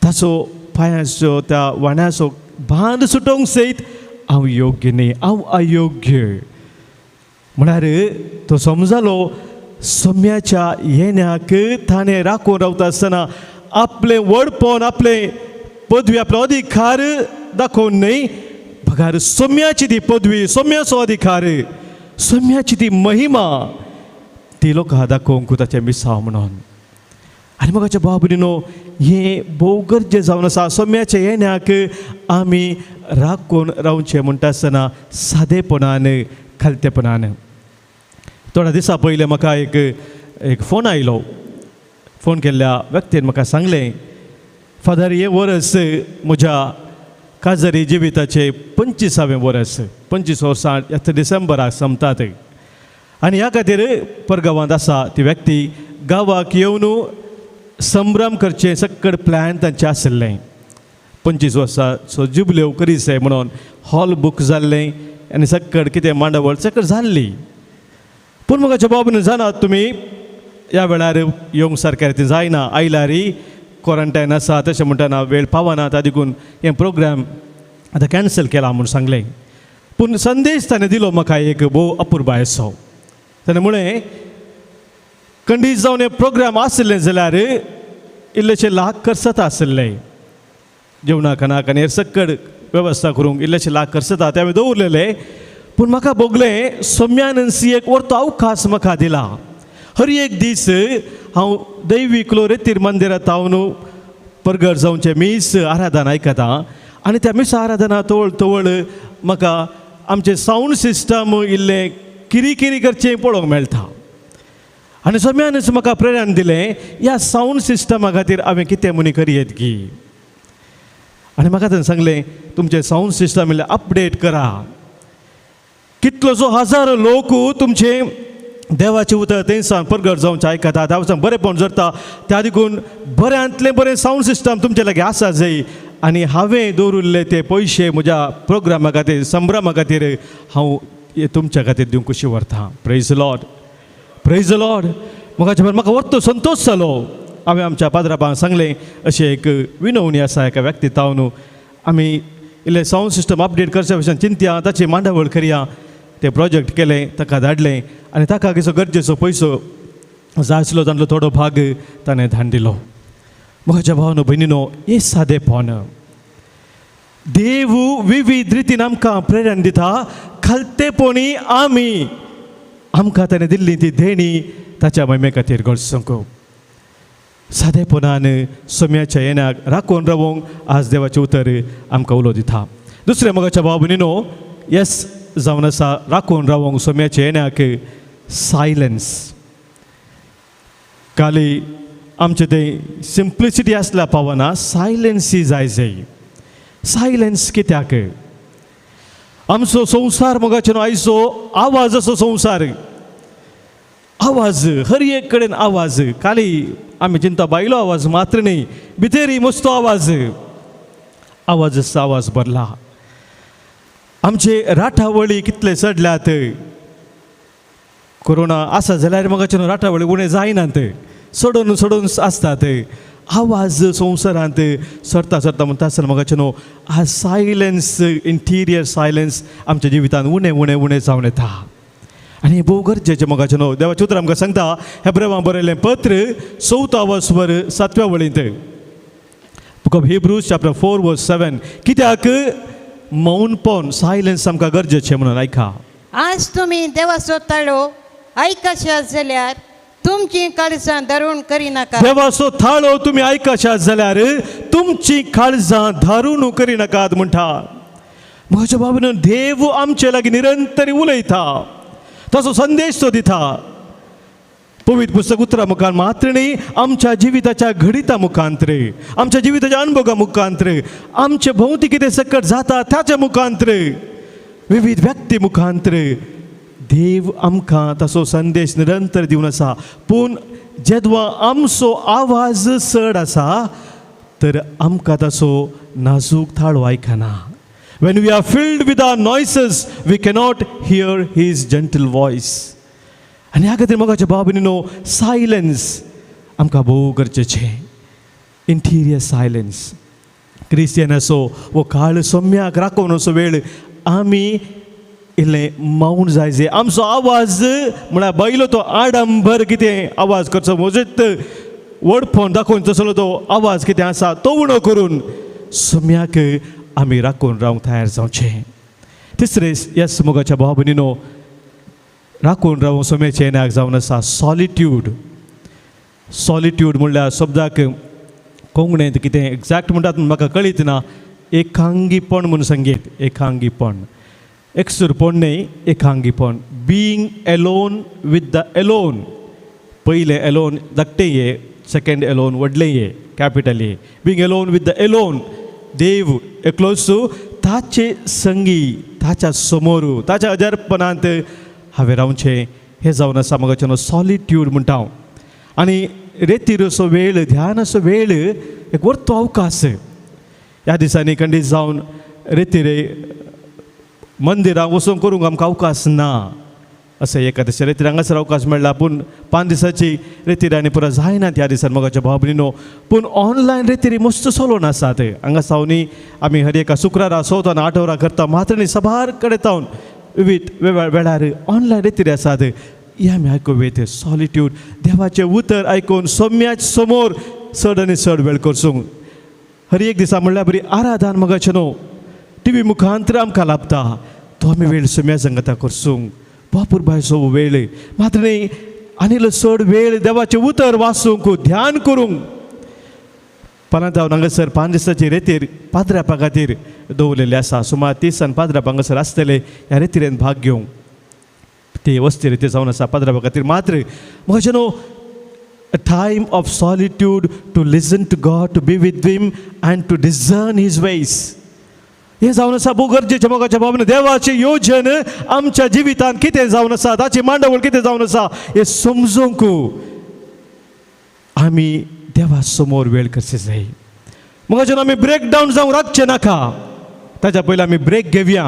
[SPEAKER 3] ताचो पांयांचो त्या वाण्याचो बांद सुटोवंक सयत हांव योग्य न्ही, हांव अयोग्य. म्हळ्यार तो समजलो सोम्याच्या येण्याक ताणें राखून रावता आसतना आपलें व्हडपण, आपलें पदवी, आपलो अधिकार दाखोवन न्ही, बगार सोम्याची ती पदवी, सोम्याचो अधिकार, सोम्याची ती महिमा ती लोकां दाखोवंक ताचें मिसाव म्हणून. आनी म्हाका भाव भयणीनो, हें भोव गरजेचें जावन आसा. सोम्याच्या येण्याक आमी राखून रावचें म्हणटा आसतना सादेपणान, खालतेपणान. थोड्या दिसा पयलीं म्हाका एक फोन आयलो. फोन केल्ल्या व्यक्तीन म्हाका सांगलें फादर हे वर्स म्हज्या काजरी जिविताचे 25वें वर्स 25 वर्सां येता डिसेंबराक संपतात आनी ह्या खातीर परगांवांत आसा ती व्यक्ती गांवाक येवन संभ्रम करचे सक्कड प्लॅन तांचें आशिल्लें 25 वर्सांचो जुबल्यो करीसे म्हणून हॉल बूक जाल्लें आनी सक्कड कितें मांडावळ सक्कड जाल्ली पूण म्हाका बाबून जाणात तुमी ह्या वेळार येवंक सारक्या रितीन जायना आयलारी क्वॉरंटायन आसा तशें म्हणटना वेळ पावना ताका देखून हें प्रोग्राम आतां कॅन्सल केला म्हूण सांगलें पूण संदेश ताणें दिलो म्हाका एक भोव अपुर्बा असो ताणें म्हळें कंडीत जावन हें प्रोग्राम आशिल्लें जाल्यार इल्लेशे लाख खर्च आशिल्ले जेवणा खाणाक आनी हेर सक्कड वेवस्था करूंक इल्लेशे लाख खर्च ते हांवें दवरलेले पूण म्हाका भोगलें सोम्यानसी एक वर्तो अवकाश म्हाका दिला हर एक दीस हांव दैवीकलो रेतीर मंदिरांत हांव परगट जावचे मीस आराधना आयकता आनी त्या मीस आराधना तवळ तवळ म्हाका आमचें सावंड सिस्टम इल्लें किरी किरी करचें पळोवंक मेळटा आनी सोम्यानच म्हाका प्रेरण दिलें ह्या सावंड सिस्टमा खातीर हांवें कितें म्हणी करयेत की आनी म्हाका ताणें सांगलें तुमचें सावंड सिस्टम इल्लें अपडेट करा कितलोसो हजारो लोक तुमचे देवाचें उतर थंयसान परगट जावचें आयकता त्या वचून बरेंपण जरता त्या देखून बऱ्यांतलें बरें सावंड सिस्टम तुमचे लागीं आसा जंय आनी हांवें दवरिल्ले ते पयशे म्हज्या प्रोग्रामा खातीर संभ्रमा खातीर हांव तुमच्या खातीर दिवंक कशी व्हरता प्रेज द लॉर्ड म्हाका व्हरतो संतोश जालो हांवें आमच्या पाद्रापांक सांगलें अशें एक विनवणी आसा एका व्यक्ती तावन आमी इल्लें सावंड सिस्टम अपडेट करच्या भशेन चिंतया ताची मांडावळ करया ते प्रोजेक्ट केलें ताका धाडलें आनी ताका कसो गरजेचो पयसो जाय आशिल्लो तांतलो थोडो भाग ताणें धाडून दिलो म्हज्या भावानो भयणीनो हें सादेपण देव विविध रितीन आमकां प्रेरण दिता खालतेपणी आमकां ताणें दिल्ली ती देणी ताच्या महिमे खातीर घडसोंक सादेपणान सोम्याच्या येण्याक राखून रावंक आज देवाचें उतर आमकां उलो दिता दुसरें मोगाच्या भाव भयणीनो येस जावन आसा राखून रावंक सोम्याच्या येण्याक सायलन्स काली आमचें तें सिंप्लिसिटी आसल्या पावना सायलन्सी जाय सायलन्स कित्याक आमचो संवसार मोगाचे न्हू आयचो आवाज असो संवसार आवाज हर एक कडेन आवाज खाली आमी चिंता बायलो आवाज मात्र न्ही भितरी मस्तो आवाज आवाज भरला आमचे राठावळी कितले चडल्यात कोरोना आसा जाल्यार मोगाचे न्हू राठावळी उणें जायनात सोडून आसतात आवाज संवसारांत सरता म्हणटा आसतना मोगाचे न्हू आज सायलन्स इंटिरियर सायलन्स आमच्या जिवितांत उणें जावन येता आनी भोव गरजेचें मोगाचे न्हू देवाचें उतर आमकां सांगता हेब्रेवांक बरयलें पत्र 4 7 वळींत बुक ऑफ हिब्रूज चॅप्टर 4:7 कित्याक मौनपण सायलन्स आमकां गरजेचें म्हणून आयका
[SPEAKER 7] आज तुमी देवाचो ताळो आयकशात जाल्यार तुमची काळजां धरून करिनाका
[SPEAKER 3] देवाचो थाळो तुमी आयकशात जाल्यार तुमची काळजां धरून करिनाकात म्हणटा म्हज्या बाबून देव आमचे लागीं निरंतर उलयता ताचो संदेश तो दिता पवित्र पुस्तक उतरा मुखार मात्र न्ही आमच्या जिविताच्या घडिता मुखांतर आमच्या जिविताच्या अनुभवा मुखांतर आमचे भोवती कितें सकट जाता ताच्या मुखांतर विविध व्यक्ती मुखांतर देव आमकां ताचो संदेश निरंतर दिवन आसा पूण जेदवा आमचो आवाज चड आसा तर आमकां ताचो नाजूक थाळो आयकना When we are filled with our noises, we cannot hear his gentle voice. आनी ह्या खातीर मोगाच्या भाव भयणीनो सायलन्स आमकां भोव गरजेचें इंटिरियर सायलन्स क्रिस्टियन असो वो काळ सोम्याक राखून असो वेळ आमी इल्लें मौन जाय आमचो आवाज म्हळ्यार बैलो तो आडंबर कितें आवाज करचो म्हजेत वडपण दाखोवन तसलो तो आवाज कितें आसा तो उणो करून सोम्याक आमी राखून रावंक तयार जावचें तिसरें येस मोगाच्या भाव भयणीनो राखून रावंक सोम्याचें येण्याक जावन आसा सॉलिट्यूड म्हणल्यार शब्दाक कोंकणींत कितें एक्झॅक्ट म्हणटात म्हाका कळीत ना एकांगीपण म्हणून संगीत एकांगीपण एकसुरपण न्ही एकांगीपण being alone with the alone पयलें एलोन धाकटें हें सेकंड एलोन व्हडलें a capital A being alone with the alone देव एकलोच ताचे संगी ताच्या समोर ताच्या अजारपणांत हांवें रावचें हें जावन आसा म्हाका सॉलिट्यूड म्हणटा हांव आनी रेतीर असो वेळ ध्यान असो वेळ एक वर्तो अवकाश ह्या दिसांनी खंडीत जावन रेतीर मंदिराक वचून करूंक आमकां अवकाश ना अशें एकादशी रेतीर हांगासर अवकाश मेळ्ळा पूण 5 दिसांची रेतीर आनी परत जायनात ह्या दिसान मोगाच्या भाव भयणीनो पूण ऑनलायन रेतीरी मस्त चलोवन आसात हांगा सावनी आमी हर एका शुक्रारा चवथान 8 वरां करता मात्र सभार कडेन तावन विविध वेळार ऑनलायन रेतीरी आसात हे आमी आयकूं येता सॉलिट्यूड देवाचें उतर आयकून सोम्याच समोर चड आनी चड वेळ करसूंक हर एक दिसा म्हणल्यार बरी आराधन मोगाचें न्हू टी व्ही मुखांतर आमकां लाभता तो आमी वेळ सोम्या संगता करसूंक बापूर बायचो वेळ मात्र न्ही आनी चड वेळ देवाचें उतर वाचूंक ध्यान करूंक पानांत हांव हांगासर 5 दिसांची रेतीर पाद्रापा खातीर दवरलेली आसा सुमार 30 आनी पाद्राप हांगासर आसतले ह्या रेतीरेन भाग घेवंक ते वस्ती रेती जावन आसा पाद्रापा खातीर मात्र म्हजें न्हू a time of solitude to listen to God, to be with Him and to discern His ways. हे जावन आसा भोव गरजेचें मोगाच्या भावान देवाची योजन आमच्या जिवितांत कितें जावन आसा ताची मांडवळ कितें जावन आसा हें समजूंक आमी देवा समोर वेळ करचे जाय मोगाच्यान आमी ब्रेक डावन जावंक राखचे नाका ताच्या पयलीं आमी ब्रेक घेवया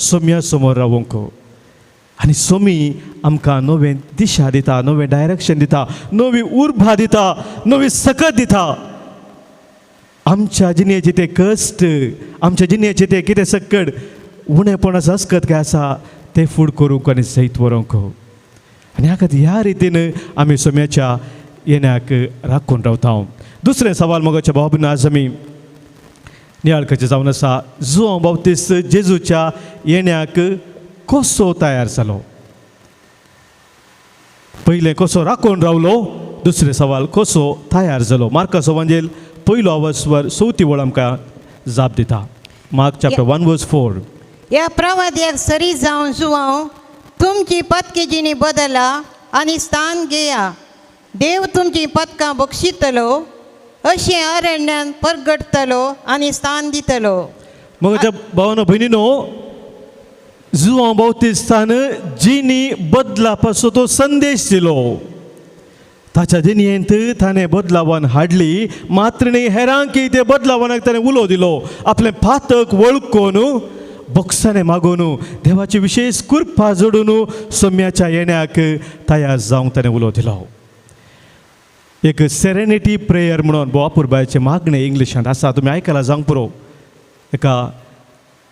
[SPEAKER 3] सोम्या समोर रावूंक आनी सोमी आमकां नवें दिशा दिता नवें डायरेक्शन दिता नवी उर्बा दिता नवी सकत दिता आमच्या जिणेचे ते कश्ट आमच्या जिणेचे ते कितें सकट उणेपणाचो अस्कत काय आसा ते फूड करूंक आनी सैत व्हरूंक आनी ह्या खातीर ह्या रितीन आमी सोम्याच्या येण्याक राखून रावता दुसरें सवाल मोगाच्या भावान आज आमी नियाळ करचें जावन आसा जुआंव बाप्तिस्त जेजूच्या येण्याक कसो तयार जालो पयलें कसो राखून रावलो दुसरे सवाल कसो तयार जालो मार्काचो वंजेल पयलो अवस्वर 4 वळ आमकां जाप दिता मार्क चॅप्टर 1:4
[SPEAKER 7] ह्या प्रवाद्याक सरी जावन जुवांव तुमची पत्केजिणी बदला आनी स्थान घेया देव तुमची पदकां बक्षितलो अशें अरण्यान परगटतलो आनी स्थान दितलो
[SPEAKER 3] म्हज्या भावानो भयणीनो जुआंव बाप्तिस्तान जिणी बदला पासून तो संदेश दिलो ताच्या जिणयेंत ताणें बदलावन हाडली मात्र न्ही हेरांकी ते बदलावनाक ताणें उलो दिलो आपलें पातक वळखून बक्षाने मागून देवाची विशेष कृपा जोडून सोम्याच्या येण्याक तयार जावंक ताणें उलो दिलो एक सेरेनिटी प्रेयर म्हणून बोवापुरबायचे मागणें इंग्लिशांत आसा तुमी आयकलां जावंक पुरो एका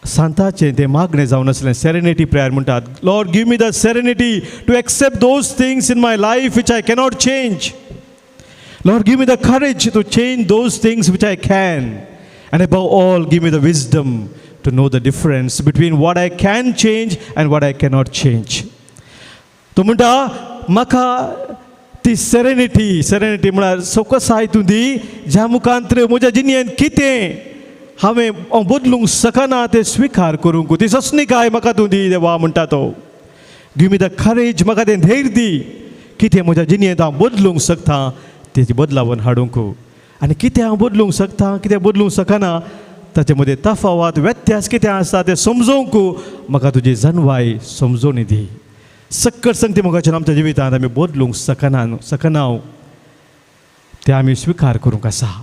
[SPEAKER 3] सांताचें तें मागणें जावन आसलें सेरेनिटी प्रेयर म्हणटात Lord give me the serenity to accept those things in my life which I cannot change Lord give me the courage to change those things which I can and above all give me the wisdom to know the difference between what I can change and what I cannot change तो म्हणटा म्हाका ती serenity म्हळ्यार सोकसाय तूं दी ज्या मुखांतर म्हज्या जिणयेंत कितें हांवें बदलूंक शकना तें स्विकार करूंक ती ससणीकाय म्हाका तूं दी देवा म्हणटा तो गिव मी द करेज म्हाका तें धैर्य दी कितें म्हज्या जिणयेंत हांव बदलूंक शकता तेजी बदलावन हाडूंक आनी कितें हांव बदलूंक शकता कितें बदलूंक शकना ताचे मदें तफावत व्यत्यास कितें आसा तें समजूंक म्हाका तुजी जनवाय समजून दी सक्कट संगती मोगाच्यान आमच्या जिवितांत आमी बदलूंक शकना तें आमी स्विकार करूंक आसा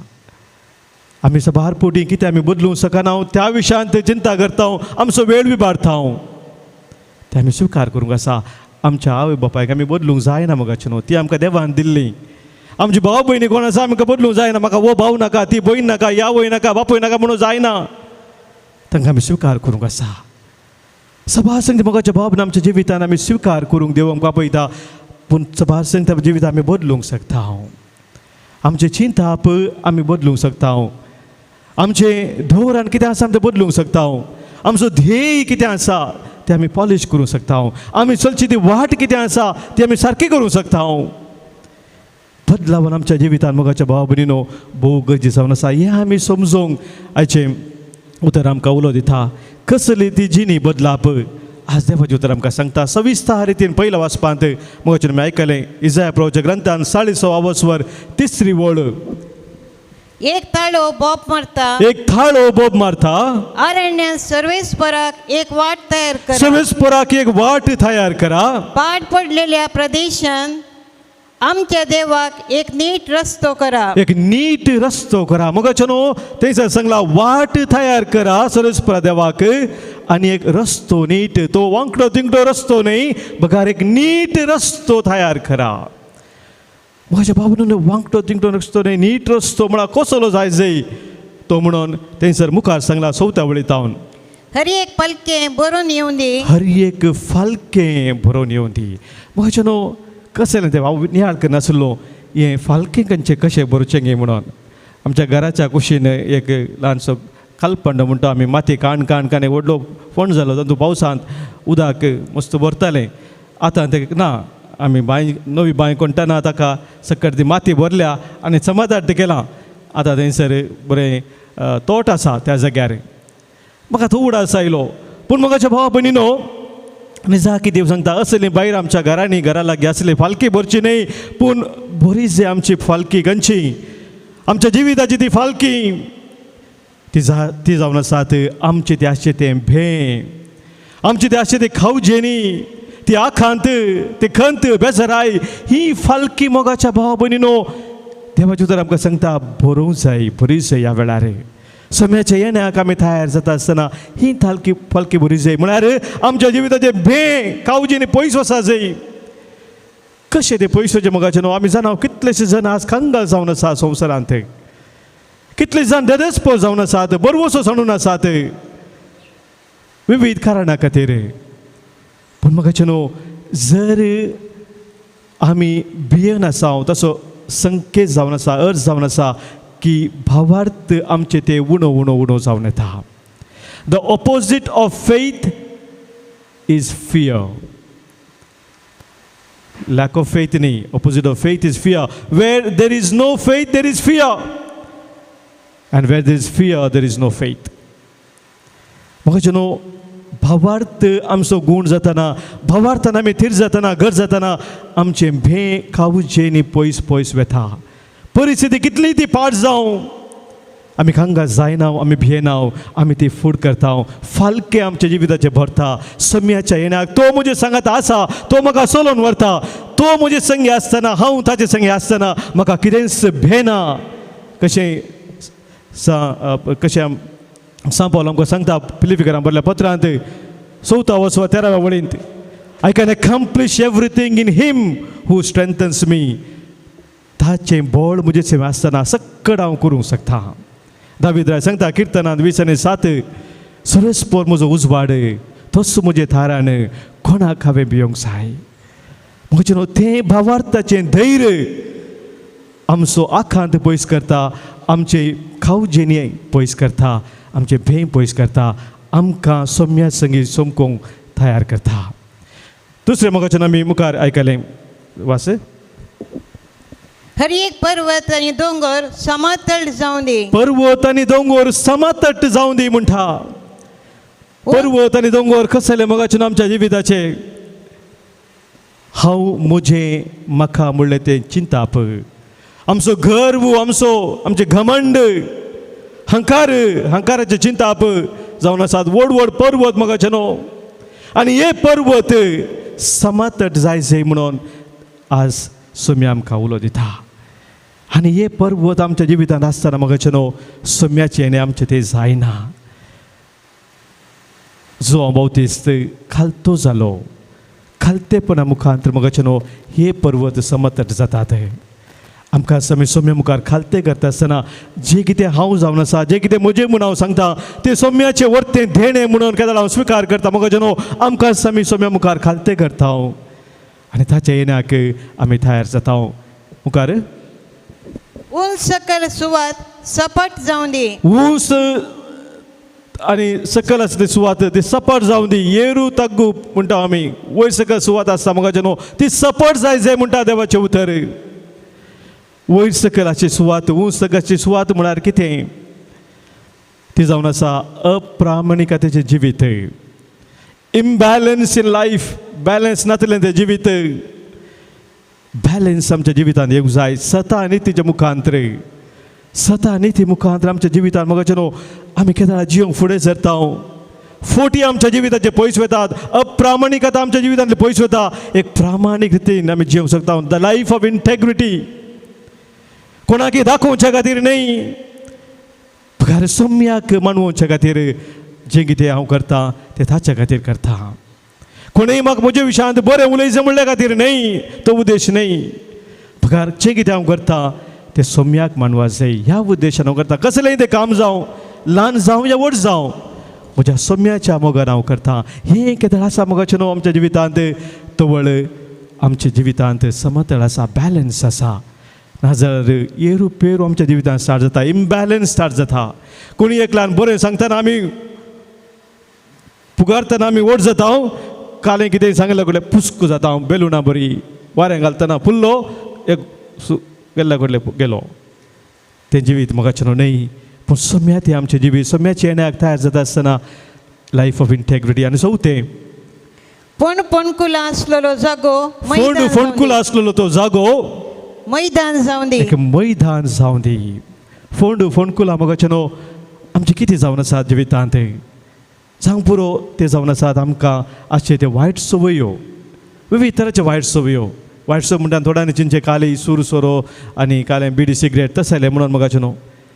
[SPEAKER 3] आमी सबार पोटी कितें आमी बदलूंक शकना त्या विशयान चिंता करता आमचो वेळ विबाडता तें आमी स्विकार करूंक आसा आमच्या आवय बापायक आमी बदलूंक जायना मोगाचें न्हू ती आमकां देवान दिल्ली आमची भाव भयणी कोण आसा आमकां बदलूंक जायना म्हाका वो भाव नाका ती भयण नाका ह्या वय नाका बापूय नाका म्हणून जायना तांकां आमी स्विकार करूंक आसा सबार संगती मोगाच्या भाव आमच्या जिवितांत आमी स्विकार करूंक देव आमकां पळयता पूण सबार संगती जिवित आमी बदलूंक शकता आमचे चिंताप आमी बदलूंक शकता आमचे धोरण कितें आसा तें बदलूंक शकता आमचो ध्येय कितें आसा तें आमी पॉलिश करूंक शकता आमी चलची ती वाट कितें आसा ती आमी सारकी करूंक शकता बदलावन आमच्या जिवितांत मोगाच्या भाव भयणीनो भोव गरजेचें जावन आसा हें आमी समजूंक आयचें उतर आमकां उलो दिता कसली ती जिणी बदलाप आज देवाचे उतर आमकां सांगता सविस्तर रितीन पयल्या वाचपांत मगाच्यान आमी आयकलें इजाया प्रभूच्या ग्रंथान 46 वर 3री वळ
[SPEAKER 7] एक ताळो बोब मारता
[SPEAKER 3] एक थाळो बोब मारता
[SPEAKER 7] अरण्यात सर्वेस्पराक एक वाट तयार करा
[SPEAKER 3] सर्वेस्पराक एक वाट तयार करा
[SPEAKER 7] पाड पडलेल्या प्रदेशान आमच्या देवाक एक नीट रस्तो करा
[SPEAKER 3] एक नीट रस्तो करा मगाच्यानो थंयसर सांगला वाट तयार करा सर्वेस्परा देवाक आनी एक रस्तो नीट तो वांकडो तिंकडो रस्तो न्ही बघार एक नीट रस्तो तयार करा म्हज्या बाबून वांकडो तिंकडो रस्तो न्ही नीट रस्तो म्हळ्यार कसलो जाय जाय तो म्हणून थंयसर मुखार सांगला 4थ्या वळींतावन
[SPEAKER 7] हर एक पलके बरोवन येवं दी
[SPEAKER 3] हर एक फालकें बरोवन येवं दी म्हज्यानो कशें ते हांव नियाळ करनासलो हें फालकें खंयचें कशें बरोवचें गे म्हणून आमच्या घराच्या कुशीन एक ल्हानसो कालपंड म्हणटा आमी माती काण काण काण एक व्हडलो फोंड जालो तातूंत पावसांत उदक मस्त भरतालें आतां ते ना आमी बांय नवी बांय कोणटाना ताका सकट ती माती भरल्या आनी समाधान ते केलां आतां थंयसर बरें तोट आसा त्या जाग्यार म्हाका तो उडास आयलो पूण म्हाका भावा भयणीनो आनी जा की देव सांगता असली भायर आमच्या घरांनी घरा लागीं असली फालकी भरची न्ही पूण बरी जे आमची फालकी खंयची आमच्या जिविताची ती फालकी ती जावन आसात आमचे ते आसचे तें भें आमचे ते आसचे ते खावजेनी ती आखांत ते खंत बेजाराय ही फालकी मोगाच्या भावा भयणीनो देवाचे उतर आमकां सांगता बरोवंक जाय बरी जाय ह्या वेळार सम्याच्या येण्याक आमी तयार जाता आसतना ही फालकी बरी जाय म्हळ्यार आमच्या जिविताचे भें कावजीनी पयस वचा जाय कशें ते पयसोचे मोगाचे न्हू आमी जाणा कितलेशे जण आज कंगाल जावन आसा संवसारांत कितले जाण देदेस्पो जावन आसात बरवसो सांडून आसात विविध कारणां खातीर पूण मोगाचे न्हू जर आमी भियेन आसा तसो संकेत जावन आसा अर्ज जावन आसा की भावार्थ आमचे ते उणो उणो उणो जावन येता the opposite of faith is fear lack of faith न्ही opposite of faith is fear where there is no faith there is fear and where there is fear there is no faith म्हाका न्हू भावार्थ आमचो गूण जाताना भावार्थान आमी their जाताना घर जाताना आमचे भें कावचे न्ही पयस पयस वेता परिस्थिती कितली ती पाड जावं आमी हांगा जायना आमी भियेना आमी ती फूड करता फालके आमच्या जिविताचे भरता सम्याच्या येण्याक तो म्हजे सांगात आसा तो म्हाका चलोवन व्हरता तो म्हजे संगी आसतना हांव ताचे संगी आसतना म्हाका कितेंच भेना कशें सा पौल आमकां सांगता फिलिपिकारांक बरयल्ल्या पत्रांत 4:13 वळींत I can accomplish everything in him who strengthens me ताचें बळ म्हजे सेवे आसतना सक्कड हांव करूंक शकता दावीद राय सांगता किर्तनांत 20:7 सर्वेस्पर म्हजो उजवाड तोच म्हजे थारान कोणाक हांवें भियोंक जाय म्हजें न्हू तें भावार्थाचें धैर्य आमचो आखांत पयस करता आमचे खावजेनी पयस करता आमचे भें पयस करता आमकां सम्या संगी सोमकोंक तयार करता दुसरें मोगाच्यान आमी मुखार आयकलें वास
[SPEAKER 7] हर एक पर्वत आनी दोंगर समतल जावं दी
[SPEAKER 3] पर्वत आनी दोंगर समतट जावं दी म्हणटा पर्वत आनी दोंगर कसले मोगाच्यान आमच्या जिविताचे हांव म्हजें म्हाका म्हणलें तें चिंताप आमचो गर्व आमचे घमंड हंकाराचे चिंताप जावन आसात व्हड व्हड पर्वत मोगाचे न्हू आनी हे पर्वत समतट जाय म्हणून आज सम्या आमकां उलो दिता आनी हे पर्वत आमच्या जिवितांत आसतना मोगाचे न्हू सम्याचे आनी आमचे ते जायना जो बावतिस्त खालतो जालो खालतेपणा मुखांतर मोगाचे न्हू हे पर्वत समतट जातात आमकां आमी सोम्या मुखार खालते करता आसतना जें कितें हांव जावन आसा जें कितें म्हजें म्हूण हांव सांगता तें सोम्याचें वर्तें धेणें म्हणून केन्ना हांव स्विकार करता मोगाचे न्हू आमकां आमी सोम्या मुखार खालते करता आनी ताचे येण्याक आमी तयार जाता मुखार
[SPEAKER 7] उंच सकल सुवात सपट जावं दी
[SPEAKER 3] ऊस आनी सकल आसा ती सुवात ती सपट जावं दी येरू तग्गू म्हणटा आमी वयर सकल सुवात आसता मोगाचे न्हू ती सपट जाय म्हणटा देवाचें उतर वयर सकलाची सुवात उंच सकलाची सुवात म्हळ्यार कितें ती जावन आसा अप्रामाणिकतेचें जिवीत इम्बॅलन्स इन लाईफ, बॅलन्स नातलें तें जिवीत, बॅलन्स आमच्या जिवितांत येवंक जाय. सता नितीच्या मुखांतर, सता निती मुखांतर आमच्या जिवितांत मगाचे न्हू आमी केदां जिवंक फुडें सरता. फोटी आमच्या जिविताचे पयस वतात, अप्रामाणिकता आमच्या जिवितांतली पयस वता. एक प्रामाणीक रितीन आमी जिवंक शकता. द लायफ ऑफ इंटेग्रिटी, कोणाकी दाखोवच्या खातीर न्ही, पगार सम्याक मानवच्या खातीर जें कितें हांव करतां तें ताच्या खातीर करता. कोणूय म्हाका म्हज्या विशयांत बरें उलयचें म्हणल्या खातीर न्ही, तो उद्देश न्ही. पगार जें कितें हांव करतां तें सम्याक मानवा जाय, ह्या उद्देशान हांव करता. कसलेंय तें काम जावं, ल्हान जावं या व्हड जावं, म्हज्या सम्याच्या मोगान हांव करतां. हें केदां आसा मोगाचें न्हू आमच्या जिवितांत. तवळ आमच्या जिवितांत समतळ आसा, बॅलन्स आसा. नाजाल्यार येरू पेरू आमच्या जिवितांत स्टार्ट जाता, इम्बॅलन्स स्टार्ट जाता. कोणी एकल्यान बरें सांगतना आमी पुगारतना आमी व्हड जाता, कालें कितें सांगलें कडलें पुस्क जाता. बेलुना बरी वारें घालतना फुल्लो एक गेल्ल्या कडलें गेलो. तें जिवीत मोगाचें न्हू न्ही. पूण सम्या तें आमचें जिवीत, सम्याच्या येण्याक तयार जाता आसतना लायफ ऑफ इंटेग्रिटी. आनी चवथें,
[SPEAKER 7] फोंडकुला आसलेलो जागो
[SPEAKER 3] फोंडकुला आसलेलो तो जागो
[SPEAKER 7] मैदान जावन दी.
[SPEAKER 3] एक मैदान जावन दी. फोंडकुला मोगाचें न्हू आमचें कितें जावन आसा जिवितांत, सांग पुरो तें जावन आसात आमकां आसचे ते वायट संवयो, विविध तरांचे वायट संवयो. वायट संवय म्हणटा थोड्यांनी चिंचे काली सूर सोरो आनी कालें बिडी सिगरेट तसलें म्हणून मोगाचें न्हू.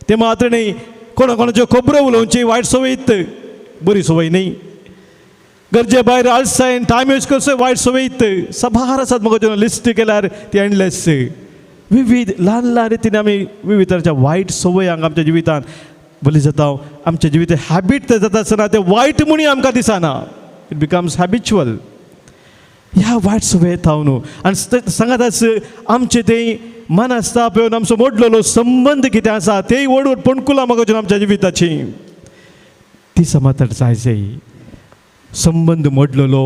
[SPEAKER 3] तें मात्र न्ही, कोणाच्यो खबरो उलोवची वायट संवय बरी संवय न्ही. गरजे भायर आळसायन टायम वेस्ट करचो वायट संवय सभार आसात मोगाचें न्हू. लिस्ट केल्यार ती एंडलेस. विविध ल्हान ल्हान रितीन आमी विविध तरांच्या वायट संवयांक आमच्या जिवितांत बली जाता. आमच्या जिवित हॅबीट ते जाता आसतना ते वायट म्हणून आमकां दिसना, इट बिकम्स हॅबिच्युअल. ह्या वायट संवय येता न्हू. आनी सांगात आस आमचें तें मन आसता पळय, आमचो मोडलेलो संबंद कितें आसा तेय व्हड व्हड फोंडकुलां मोगाचें आमच्या जिविताची ती समतळ जाय. संबंद मोडलेलो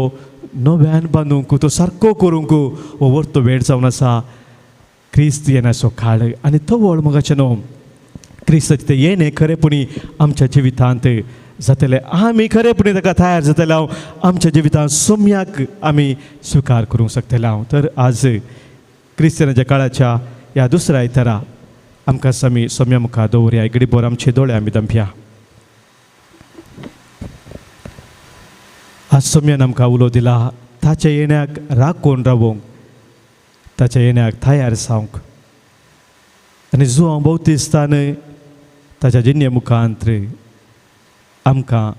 [SPEAKER 3] नव्यान बांदूंक, तो सारको करूंक हो वर्तो वेळ जावन आसा. क्रिस्त येण्याचो काळ आनी तो व्हड मोगाचें न्हू. क्रिस्ताचें तें येणें खरेपणी आमच्या जिवितांत जातलें. आमी खरेपणी ताका तयार जातले हांव आमच्या जिवितांत सम्याक आमी स्विकार करूंक शकतले हांव. तर आज क्रिस्ताच्या काळाच्या ह्या दुसऱ्या आयतारा आमकां आमी सम्या मुखार दवरया. घडीभर आमचे दोळे आमी दंपया. आज सम्यान आमकां उलो दिला ताच्या येण्याक राखून रावूंक, ताच्या येण्याक तयार जावंक. आनी जो हांव भोवतेस्तान ताच्या जिन्ने मुखांत आमकां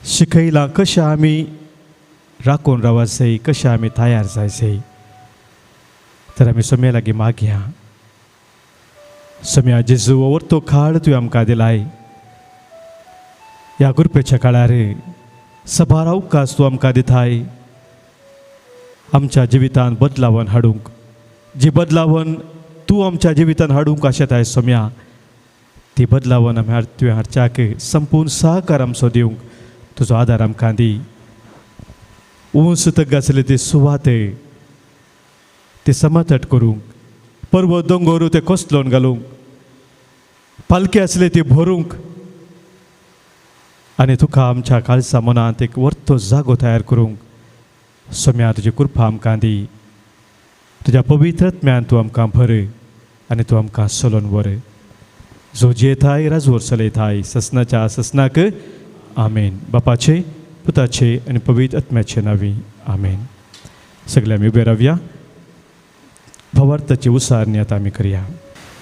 [SPEAKER 3] शिकयलां कशें आमी राखून रावत जाय, कशें आमी तयार जाय जाय. तर आमी सम्या लागीं मागया. सम्या जेजू व्हरतो काळ तुवें आमकां दिलाय. ह्या गुरपेच्या काळार सभार अवकाश तूं आमकां दिताय आमच्या जिवितांत बदलावण हाडूंक. जी बदलावण तूं आमच्या जिवितांत हाडूंक आशेताय सम्या, ती बदलावण आमी तुवें हाडच्याक संपूर्ण सहकार आमचो दिवंक तुजो आदार आमकां दी. उंच तग आसले ती सुवात ती समतट करूंक, पर्वत दोंगर ते कोसलोवन घालूंक, पालखी आसले ती भरूंक आनी तुका आमच्या काळजा मनांत एक वर्तो जागो तयार करूंक सम्या तुजी कृपा आमकां दी. तुज्या पवित्रत्म्यान तूं आमकां भर आनी तूं आमकां चलोवन व्हर. जो जेताय राजवर चलयताय ससनाच्या ससनाक आमेन. बापाचे, पुताचे आनी पवित्र आत्म्याचे नांवी आमेन. सगळे आमी उबे रावया. भवार्थाची उसारणी आतां आमी करया.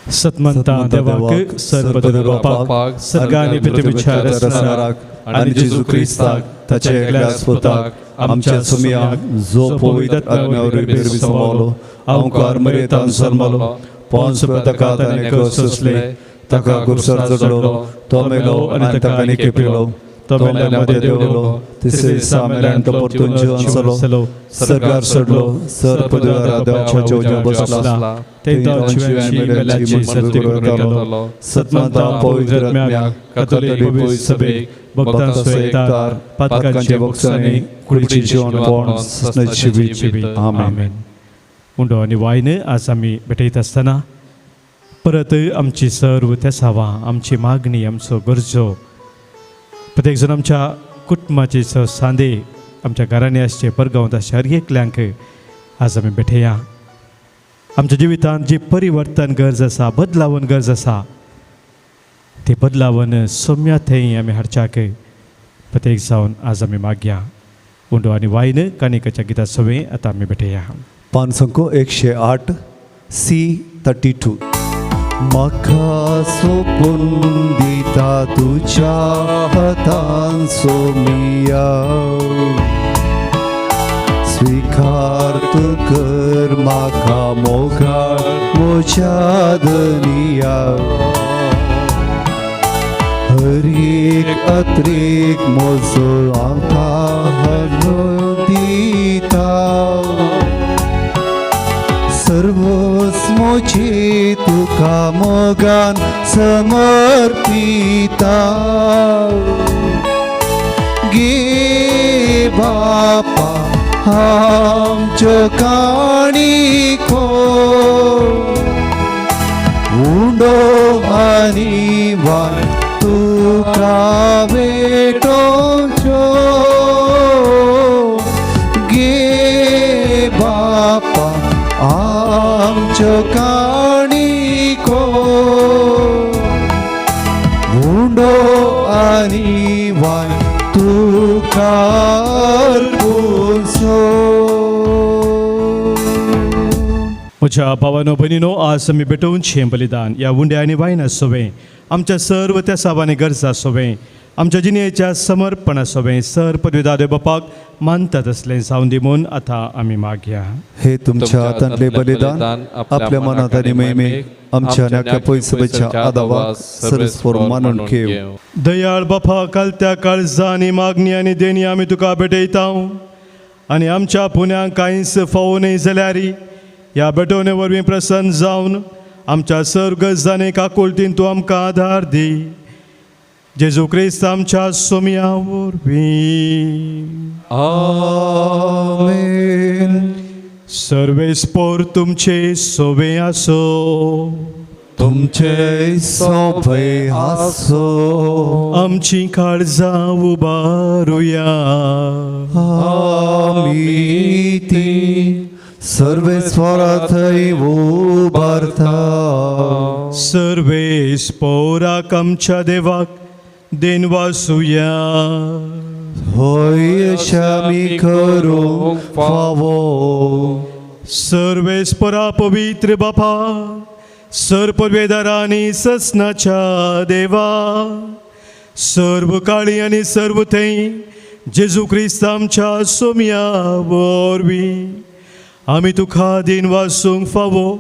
[SPEAKER 3] सतमंता देवाक सर्वपद बापाक सर्गांनी पृथ्वीच्या रचणाराक
[SPEAKER 2] आनी जेजू क्रिस्ताक ताच्या एकल्या पुताक आमच्या सम्याक जो पवित्र आत्म्यावर विसमलो अवकार मरेतान जल्मलो पोंस पिलाताक ताणें सोंसले ताका गुरसार चडलो तो मेलो आनी ताका निकेपिलो तो मेल्यांमध्ये देवलो तिसरे दिसा मेल्यान तो परतून जिवन जालो सर्गार चडलो सर पदव्यार देवाच्या जेवणाक बसला तेंची मेल्याची सर्ती करतालो सतमंता पवित्र आत्म्याक कातोलीक पवित्र सभेक भक्तां सयतार पातकांचे भक्षांनी कुडीची जीवन कोण ससनाची जिवी आमेन.
[SPEAKER 3] मुंडो आनी वायन आज आमी भेटयत आसतना परत आमची सर्व तेसावां, आमची मागणी, आमचो गरजो प्रत्येक जण आमच्या कुटुंबाचे सांदे आमच्या घरांनी आसचे परगांव हर एकल्यांक आज आमी भेटया. आमच्या जिवितांत जी परिवर्तन गरज आसा, बदलावन गरज आसा, ते बदलावन सौम्या थंय आमी हाडच्याक प्रत्येक जावन आज आमी मागया. उंडो आनी वायन काणिकाच्या गिता सवे आतां आमी भेटया.
[SPEAKER 2] पान संको 108 C32. म्हाका सोपून दिता तुज्या हातान सोमिया, स्वीकार तूं कर म्हाका मोगाळ म्हज्या धनिया. हर एक अत्रेक म्हजो आमकां दिता, सर्वस्मोचे तुका मोगान समर्पिता. गे बापा आमच्यो काणिको, उंडो आनी वाय तुका भेटोच्यो. गे बापा आमच्यो काणिको, उंडो आनी वाय तुका अर्पुचो.
[SPEAKER 3] म्हज्या भावानो भयणीनो, आज आमी भेटोवनशें बलिदान ह्या उंड्या आनी वायना सोवें आमच्या सर्व त्या साबांनी गरजा सोवें, आमच्या जिणेच्या समर्पणा सोवें सर पदवीदार बापाक मानतात असलें जावन दी म्हूण आतां आमी मागया.
[SPEAKER 2] हे तुमच्या हातांतले बलिदान आपल्या मनात आनी मैमेक आमच्या नाक्या पयसुबेच्या आदावाक सरस्वर मानून घेव.
[SPEAKER 3] दयाळ बापा, कालत्या काळजा आनी मागणी आनी देणी आमी तुका भेटयता, आनी आमच्या पुण्यांक कांयच फावो न्ही जाल्यार ह्या भेटोवणे वरवीं प्रसन्न जावन आमच्या सर्व गरजांनी काकुळटीन तूं आमकां आदार दी. जेजू क्रिस्त आमच्या सोम्या वरवीं.
[SPEAKER 2] आमेन.
[SPEAKER 3] सर्वेस्पोर तुमचे सोबे आसो.
[SPEAKER 2] तुमचे सोबे आसो.
[SPEAKER 3] आमची काळजां उबारुया.
[SPEAKER 2] आमी ती सर्वेस्वरा थंय उबारता.
[SPEAKER 3] सर्वेस्पोराक आमच्या देवाक देन वासुया.
[SPEAKER 2] होय आमी करूंक फावो.
[SPEAKER 3] सर्वेस्परा पवित्र बापा, सर पदवेदारांनी ससनाच्या देवा, सर्व काळी आनी सर्व थंय जेजू क्रिस्त आमच्या सोम्या वरवीं आमी तुका दिन वासूंक फावो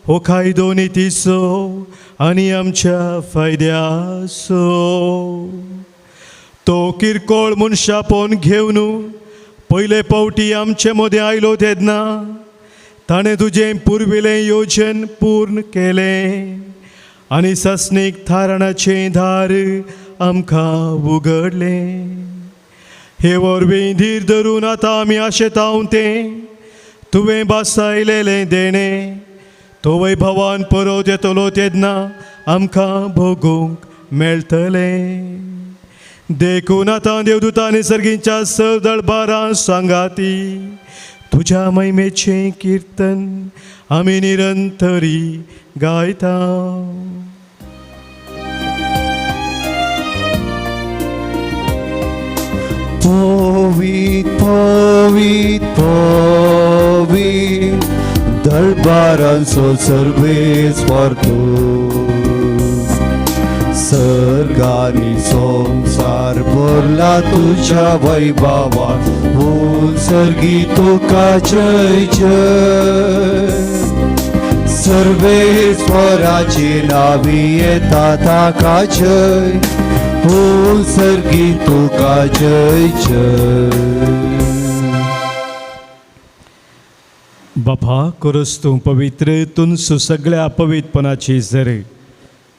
[SPEAKER 3] हो कायदो नितीसो आनी आमच्या फायद्याचो. तो किरकोळ मनशापोन घेवन पयले पावटी आमचे मदें आयलो तेन्ना ताणें तुजें पुर्विलें योजन पूर्ण केलें आनी सस्नीक थारणाचें दार आमकां उगडलें. हे वरवीं धीर धरून आतां आमी आशेतांव तें तुवें बासायलेलें देणें तो वैभवान परत येतलो तेन्ना आमकां भोगूंक मेळटलें. देखून आतां देवदूतांनी सर्गीच्या सर दळबारां सांगाती तुज्या महिमेचें किर्तन आमी निरंतरी गायता.
[SPEAKER 2] पवित पवित पवित दळबारांचो सर्वेस्वर तूं. सर्गानी संसार भरला तुझ्या वैभवान उत्सर्गी तुका जय जय. सर्वेस्वराची नावी येता ताका जय उत्सर्गी तुका जय जय.
[SPEAKER 3] बापा करूस तूं पवित्र तुनसू सगळ्या पवित्रपणाची झर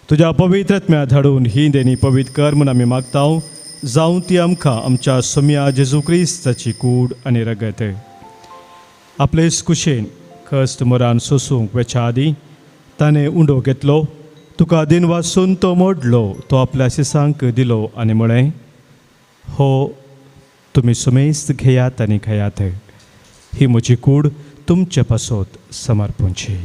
[SPEAKER 3] तुज्या पवित्रत्म्या धाडून ही देणी पवित्र कर म्हूण आमी मागता. जावं ती आमकां आमच्या सोम्या जेजू क्रिस्ताची कूड आनी रगत आपले कुशेन कश्ट मोरान सोसूंक वेच्या आदी ताणें उंडो घेतलो तुका दिन वासून तो मोडलो तो आपल्या शिसांक दिलो आनी म्हळें हो तुम्ही सुमेस्त घेयात आणि खयात. ही म्हजी कूड तुमचे पासोत समर्पूंची.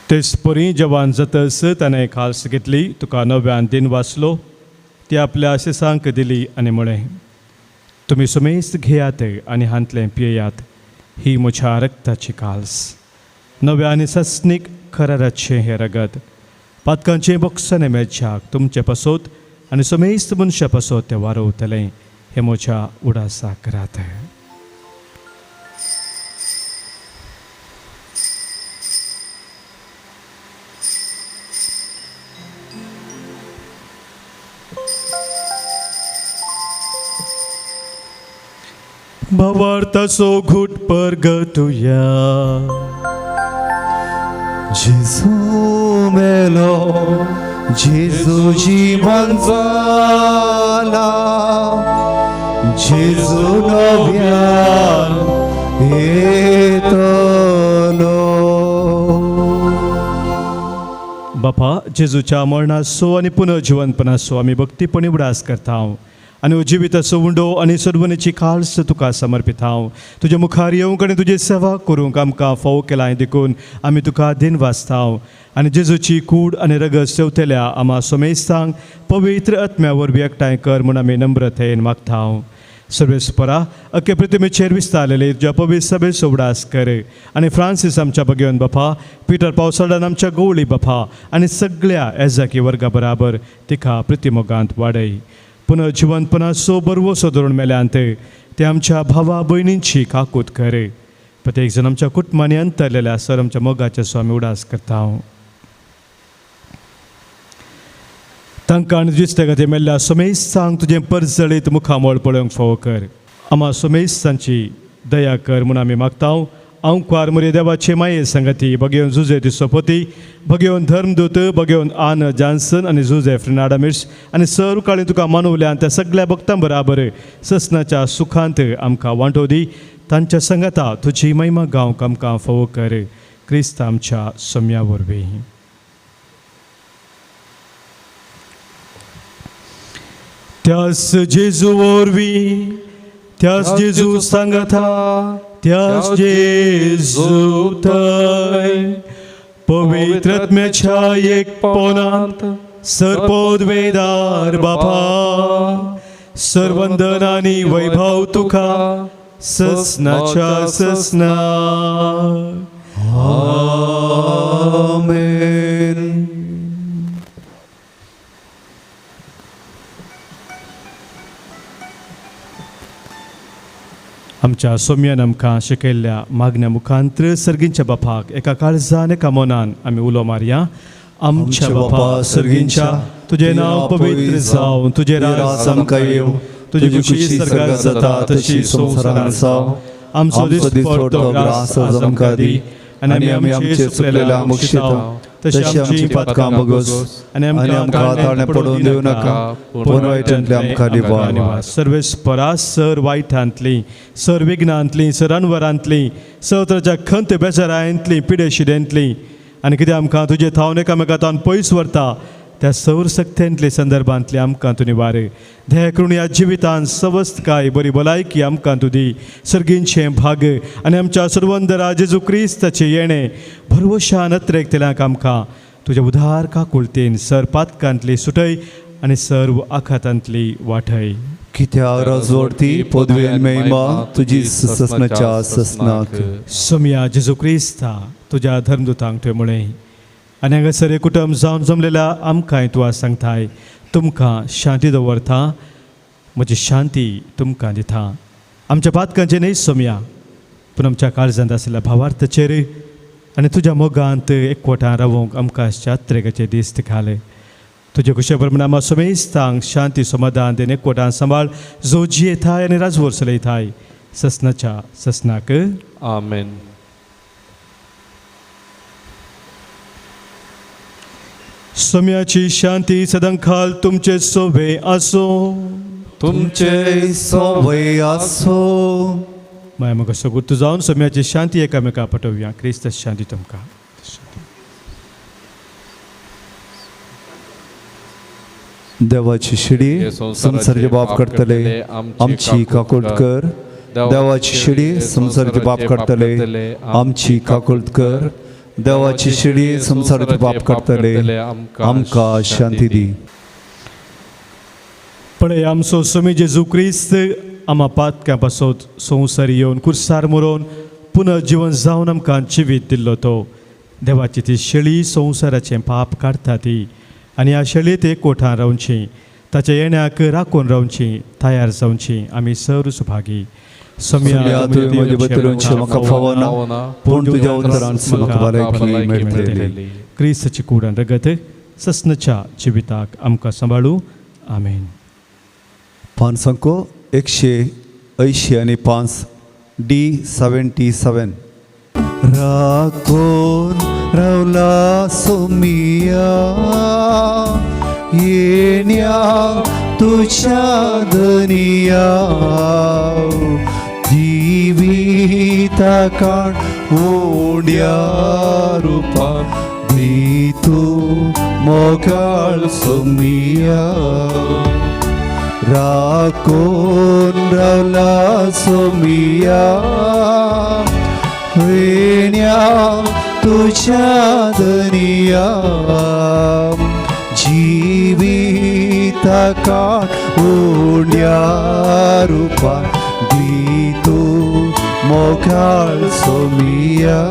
[SPEAKER 3] तेच परी जवान जातस ताणें खालस घेतली. तुका नव्यान दिन वाचलो. ती आपल्या आशिसांक दिली आनी म्हळें, तुम्ही सुमेस्त घेयात आनी हांतलें पियेयात. ही म्हज्या रक्ताची काल्स, नव्या आनी सस्नीक खराराचें हें रगत. पातकांचें बक्षांनी मेळच्याक तुमचे पासोत आनी सुमेस्त मनशा पासोत तें वारोवतलें. हें म्हज्या उडासा करात. भावार्थाचो घुट परगटुया.
[SPEAKER 2] जेजू मेलो, जेजू जीवन जाला, जेजू नव्यान येतलो.
[SPEAKER 3] बापा, जेजूच्या मरणाचो आनी पुनर्जिवनपणाचो आमी भक्तीपणी उडास करता. आनी जिविताचो उंडो आनी सर्वनेची काल्स तुका समर्पित हांव. तुजे मुखार येवंक आनी तुजी सेवा करूंक आमकां फोव केलां देखून आमी तुका दिन वाचता. आनी जेजूची कूड आनी रगत सेवतल्या आम्हा सोमेस्तांक पवित्र आत्म्या वरवीं एकठांय कर म्हूण आमी नम्रतेन मागता. सर्वेस्परा, अख्खे प्रतिमेचेर विस्तारलेले तुज्या पवित्र सभेचो उडास कर. आनी फ्रांसीस आमच्या भगिवन बापा, पिटर पावसाळ्यान आमच्या गवळी बापा आनी सगळ्या एजाकी वर्गा बराबर तिका प्रतिमोगांत वाडय. पुनर्जिवनपणाचो बरवसो धरून मेल्यांत ते आमच्या भावा भयणींची काकूत कर. प्रत्येक जण आमच्या कुटुंबांनी अंतरलेल्या सर आमच्या मोगाचे स्वामी उडास करता. तांकां आनी दिसते खातीर मेल्ल्या सोमेस्तांक तुजें परजळीत मुखामोळ पळोवंक फावो कर. आम्हा सोमेस्तांची दया कर म्हूण आमी मागता. अंकुआर मरे देवाचे माये संगती भगिवन जुजे दिसोपती, भगिवन धर्मदूत, भगिवन आन जॉन्सन आनी जुजे फ्रिनाडामिर्स आनी सर काळी तुका मानवल्या त्या सगळ्या भक्तां बराबर ससनाच्या सुखांत आमकां वांटो दी. तांच्या संगता तुजी महिमा गावंक आमकां फावो कर. क्रिस्त आमच्या सोम्या वरवीं. त्याच जेजू वरवीं, त्याच जेजू सांगता, त्याच जेजू थंय पवित्र आत्म्याच्या एकपणांत सरपदवेदार बापा, सर्वंदन आनी वैभव तुका ससनाच्या ससना.
[SPEAKER 2] आमेन.
[SPEAKER 3] आमच्या सोम्यान आमकां शिकयल्ल्या मागण्या मुखांतर सर्गींच्या बापाक एका काळजान एका मनान आमी उलो मारया. आमच्या बापा सर्गींच्या, तुजें नांव पवित्र जावं, तुजें राज आमकां येवं, तुजी खुशी स्वर्गांत जाता तशी संवसारांत जावं. आमचो दिसपट्टो ग्रास आज आमकां दी, आनी आमी आमचे चुकलेल्या मुक्षिता तशी आमची पातकां भोगोस, आनी आमकां ताळणे पडून दिवं नाका, पूण वायटांतल्यान आमकां निवार. सर्वेस्परा, सर वायटांतली, सर विघ्नांतली, सर अनवरांतली, सर तराच्या खंत बेजारांतली, पिडेशिडेंतली आनी कितें आमकां तुजे थावन एकामेकांतान पयस व्हरता त्या सौर सक्तेंतले संदर्भांतली आमकां तूं निवार. दया करून ह्या जिवितांत सवस्थकाय बरी भलायकी आमकां तूं दी. सर्गींचें भाग आनी आमच्या सर्वंदरा जेजू क्रिस्ताचें येणें भरवशा नत्रेक तेल्यांक आमकां तुज्या उदार काकुळतेन सर पातकांतली सुटय आनी सर्व आखातांतली वाटय.
[SPEAKER 2] कित्याक राजवडती पदवी आनी महिमा तुजी ससनाच्या ससनाक.
[SPEAKER 3] सोम्या जेजू क्रिस्ता, तुज्या धर्मदुतांक तुवें म्हळें, आनी हांगासर कुटुंब जावन जमलेल्या आमकांय तूं आज सांगताय, तुमकां शांती दवरता, म्हजी शांती तुमकां दिता. आमच्या पातकांचें न्हय सोम्या, पूण आमच्या काळजांत आसलेल्या भावार्थाचेर आनी तुज्या मोगांत एकवटान रावूंक आमकां यात्रेकाचे दीस घाल. तुजे खुशे प्रमाणे आम्हा सोमेस्तांक शांती समाधान देन एकवटान सांबाळ जोजी येताय आनी राजवट चलयताय. ससनाच्या ससनाक.
[SPEAKER 5] आमेन.
[SPEAKER 3] सोम्याची शांती सदांखाल तुमचे सोबे आसो.
[SPEAKER 5] तुमचे
[SPEAKER 2] सवय आसो.
[SPEAKER 3] माय म्हाका सगुत जावन सोम्याची शांती एकामेका पटोवया. क्रिस्त शांती तुमकां.
[SPEAKER 2] देवाची शिडी संसाराचे बाप करतले आमची काकुळट कर. देवाची शिडी संसाराचे बाप करतले आमची काकुळट कर. देवाची शिडी संसाराचे बाप करतले आमकां शांती दी.
[SPEAKER 3] पळय आमचो स्वामी जेजू क्रिस्त आम्हा पातक्यां पासून संवसार येवन कुर्सार मरोवन पुनर्जीवन जावन आमकां जिवीत दिल्लो तो. देवाची ती शेळी संवसाराचें पाप काडटा ती आनी ह्या शेळयेत एक कोठान रावची. ताच्या येण्याक राखून रावची तयार जावची. आमी सर्व सुभागी.
[SPEAKER 2] सोम्या तुवें म्हजे भितरूनशें म्हाका फावना पूण तुज्या उतरान म्हाका भलायकी मेळटली.
[SPEAKER 3] क्रिस्ताची कूड आनी रगत ससनच्या जिविताक आमकां सांबाळू. आमेन.
[SPEAKER 2] पानसांको 180 आनी 5 D77. राखून रावला सोमिया येण्या तुझ्या धनिया. जिविता काण ओंड्या रुपा दी तू मोगाळ सोमिया. राखून रावला सोमिया वेण्या तुझ्या धनिया. जिविता काळ ओंड्या रुपा दी तू मोगाळ सोमिया.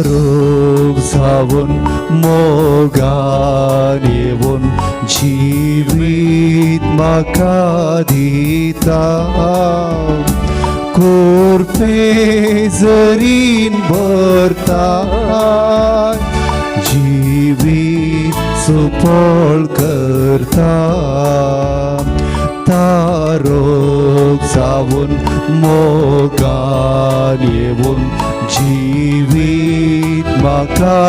[SPEAKER 2] रोग जावन मोगान येवन जिवीत म्हाका दिता. कोरपे जरीन भरता जिवीत सुपळ करता. तारोग जावन मोगान येवन जिवीत म्हाका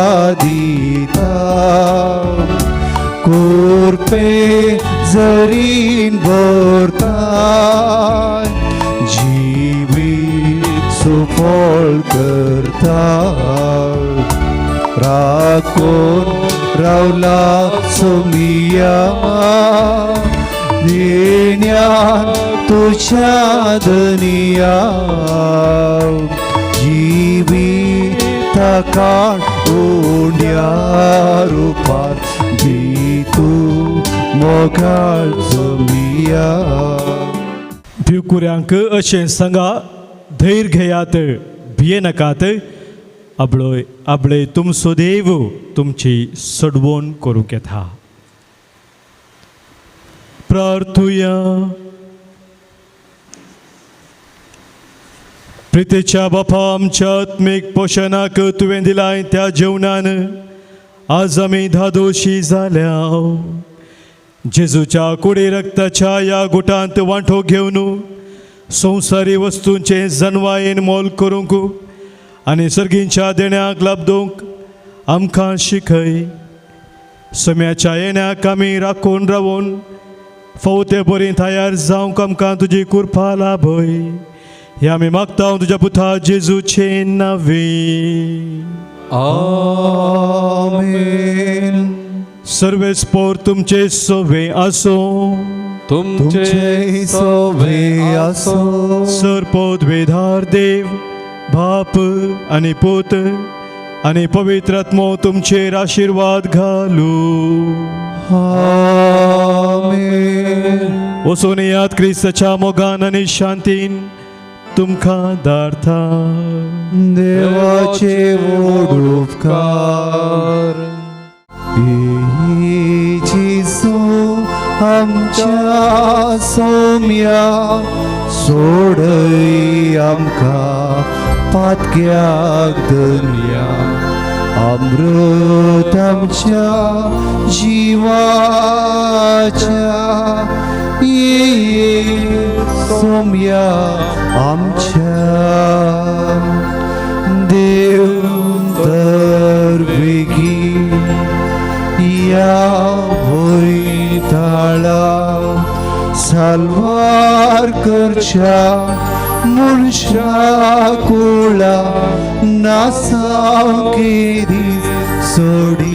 [SPEAKER 2] दिता. कोरपे जरीन भरता जिवीत सुफळ करता. राखून रावला सोमिया येण्यान तुझ्या धनिया. जिविता काळ ओंड्या रुपार दी तू मोगाळ सोमिया.
[SPEAKER 3] भिवकुऱ्यांक अशें सांगा, धैर्य घेयात, भिये नाकात. आबळे तुमचो देव तुमची सडवण करूंक येता. प्रार्थुया. प्रितेच्या बापा, आमच्या आत्मीक पोशनाक तुवें दिलाय त्या जेवणान आज आमी धादोशी जाल्या. जेजूच्या कुडी रक्ताच्या या गुटांत वांटो घेवन संवसारी वस्तूंचे जन्वायेन मोल करूंक आनी सर्गींच्या देण्याक लाभदूंक आमकां शिकय. सोम्याच्या येण्याक आमी राखून रावून फावते बरी तयार जावंक आमकां तुजी कृपा लाभय. हे आमी मागता तुज्या पुता जेजूचे नांवे.
[SPEAKER 2] आमेन.
[SPEAKER 3] सर्वेस्पोर तुमचे सोवे आसो.
[SPEAKER 2] तुमचे सोवे आसो.
[SPEAKER 3] सरपोत वेधार देव बाप आनी पूत आनी पवित्र आत्मो तुमचेर आशिर्वाद घालू.
[SPEAKER 2] आमेन.
[SPEAKER 3] वचून येयात क्रिस्ताच्या मोगान आनी शांतीन तुमकां धाडटा.
[SPEAKER 2] देवाचे व्हड उपकार. जेजू आमच्या सोम्या सोडय आमकां पातक्याक धरया अमृत आमच्या जिवाच्या ये सोम्या आमच्या देव तर बेगीन या वयताळा साल्वार करच्या मनशा कोळा नासांव केरी सोडी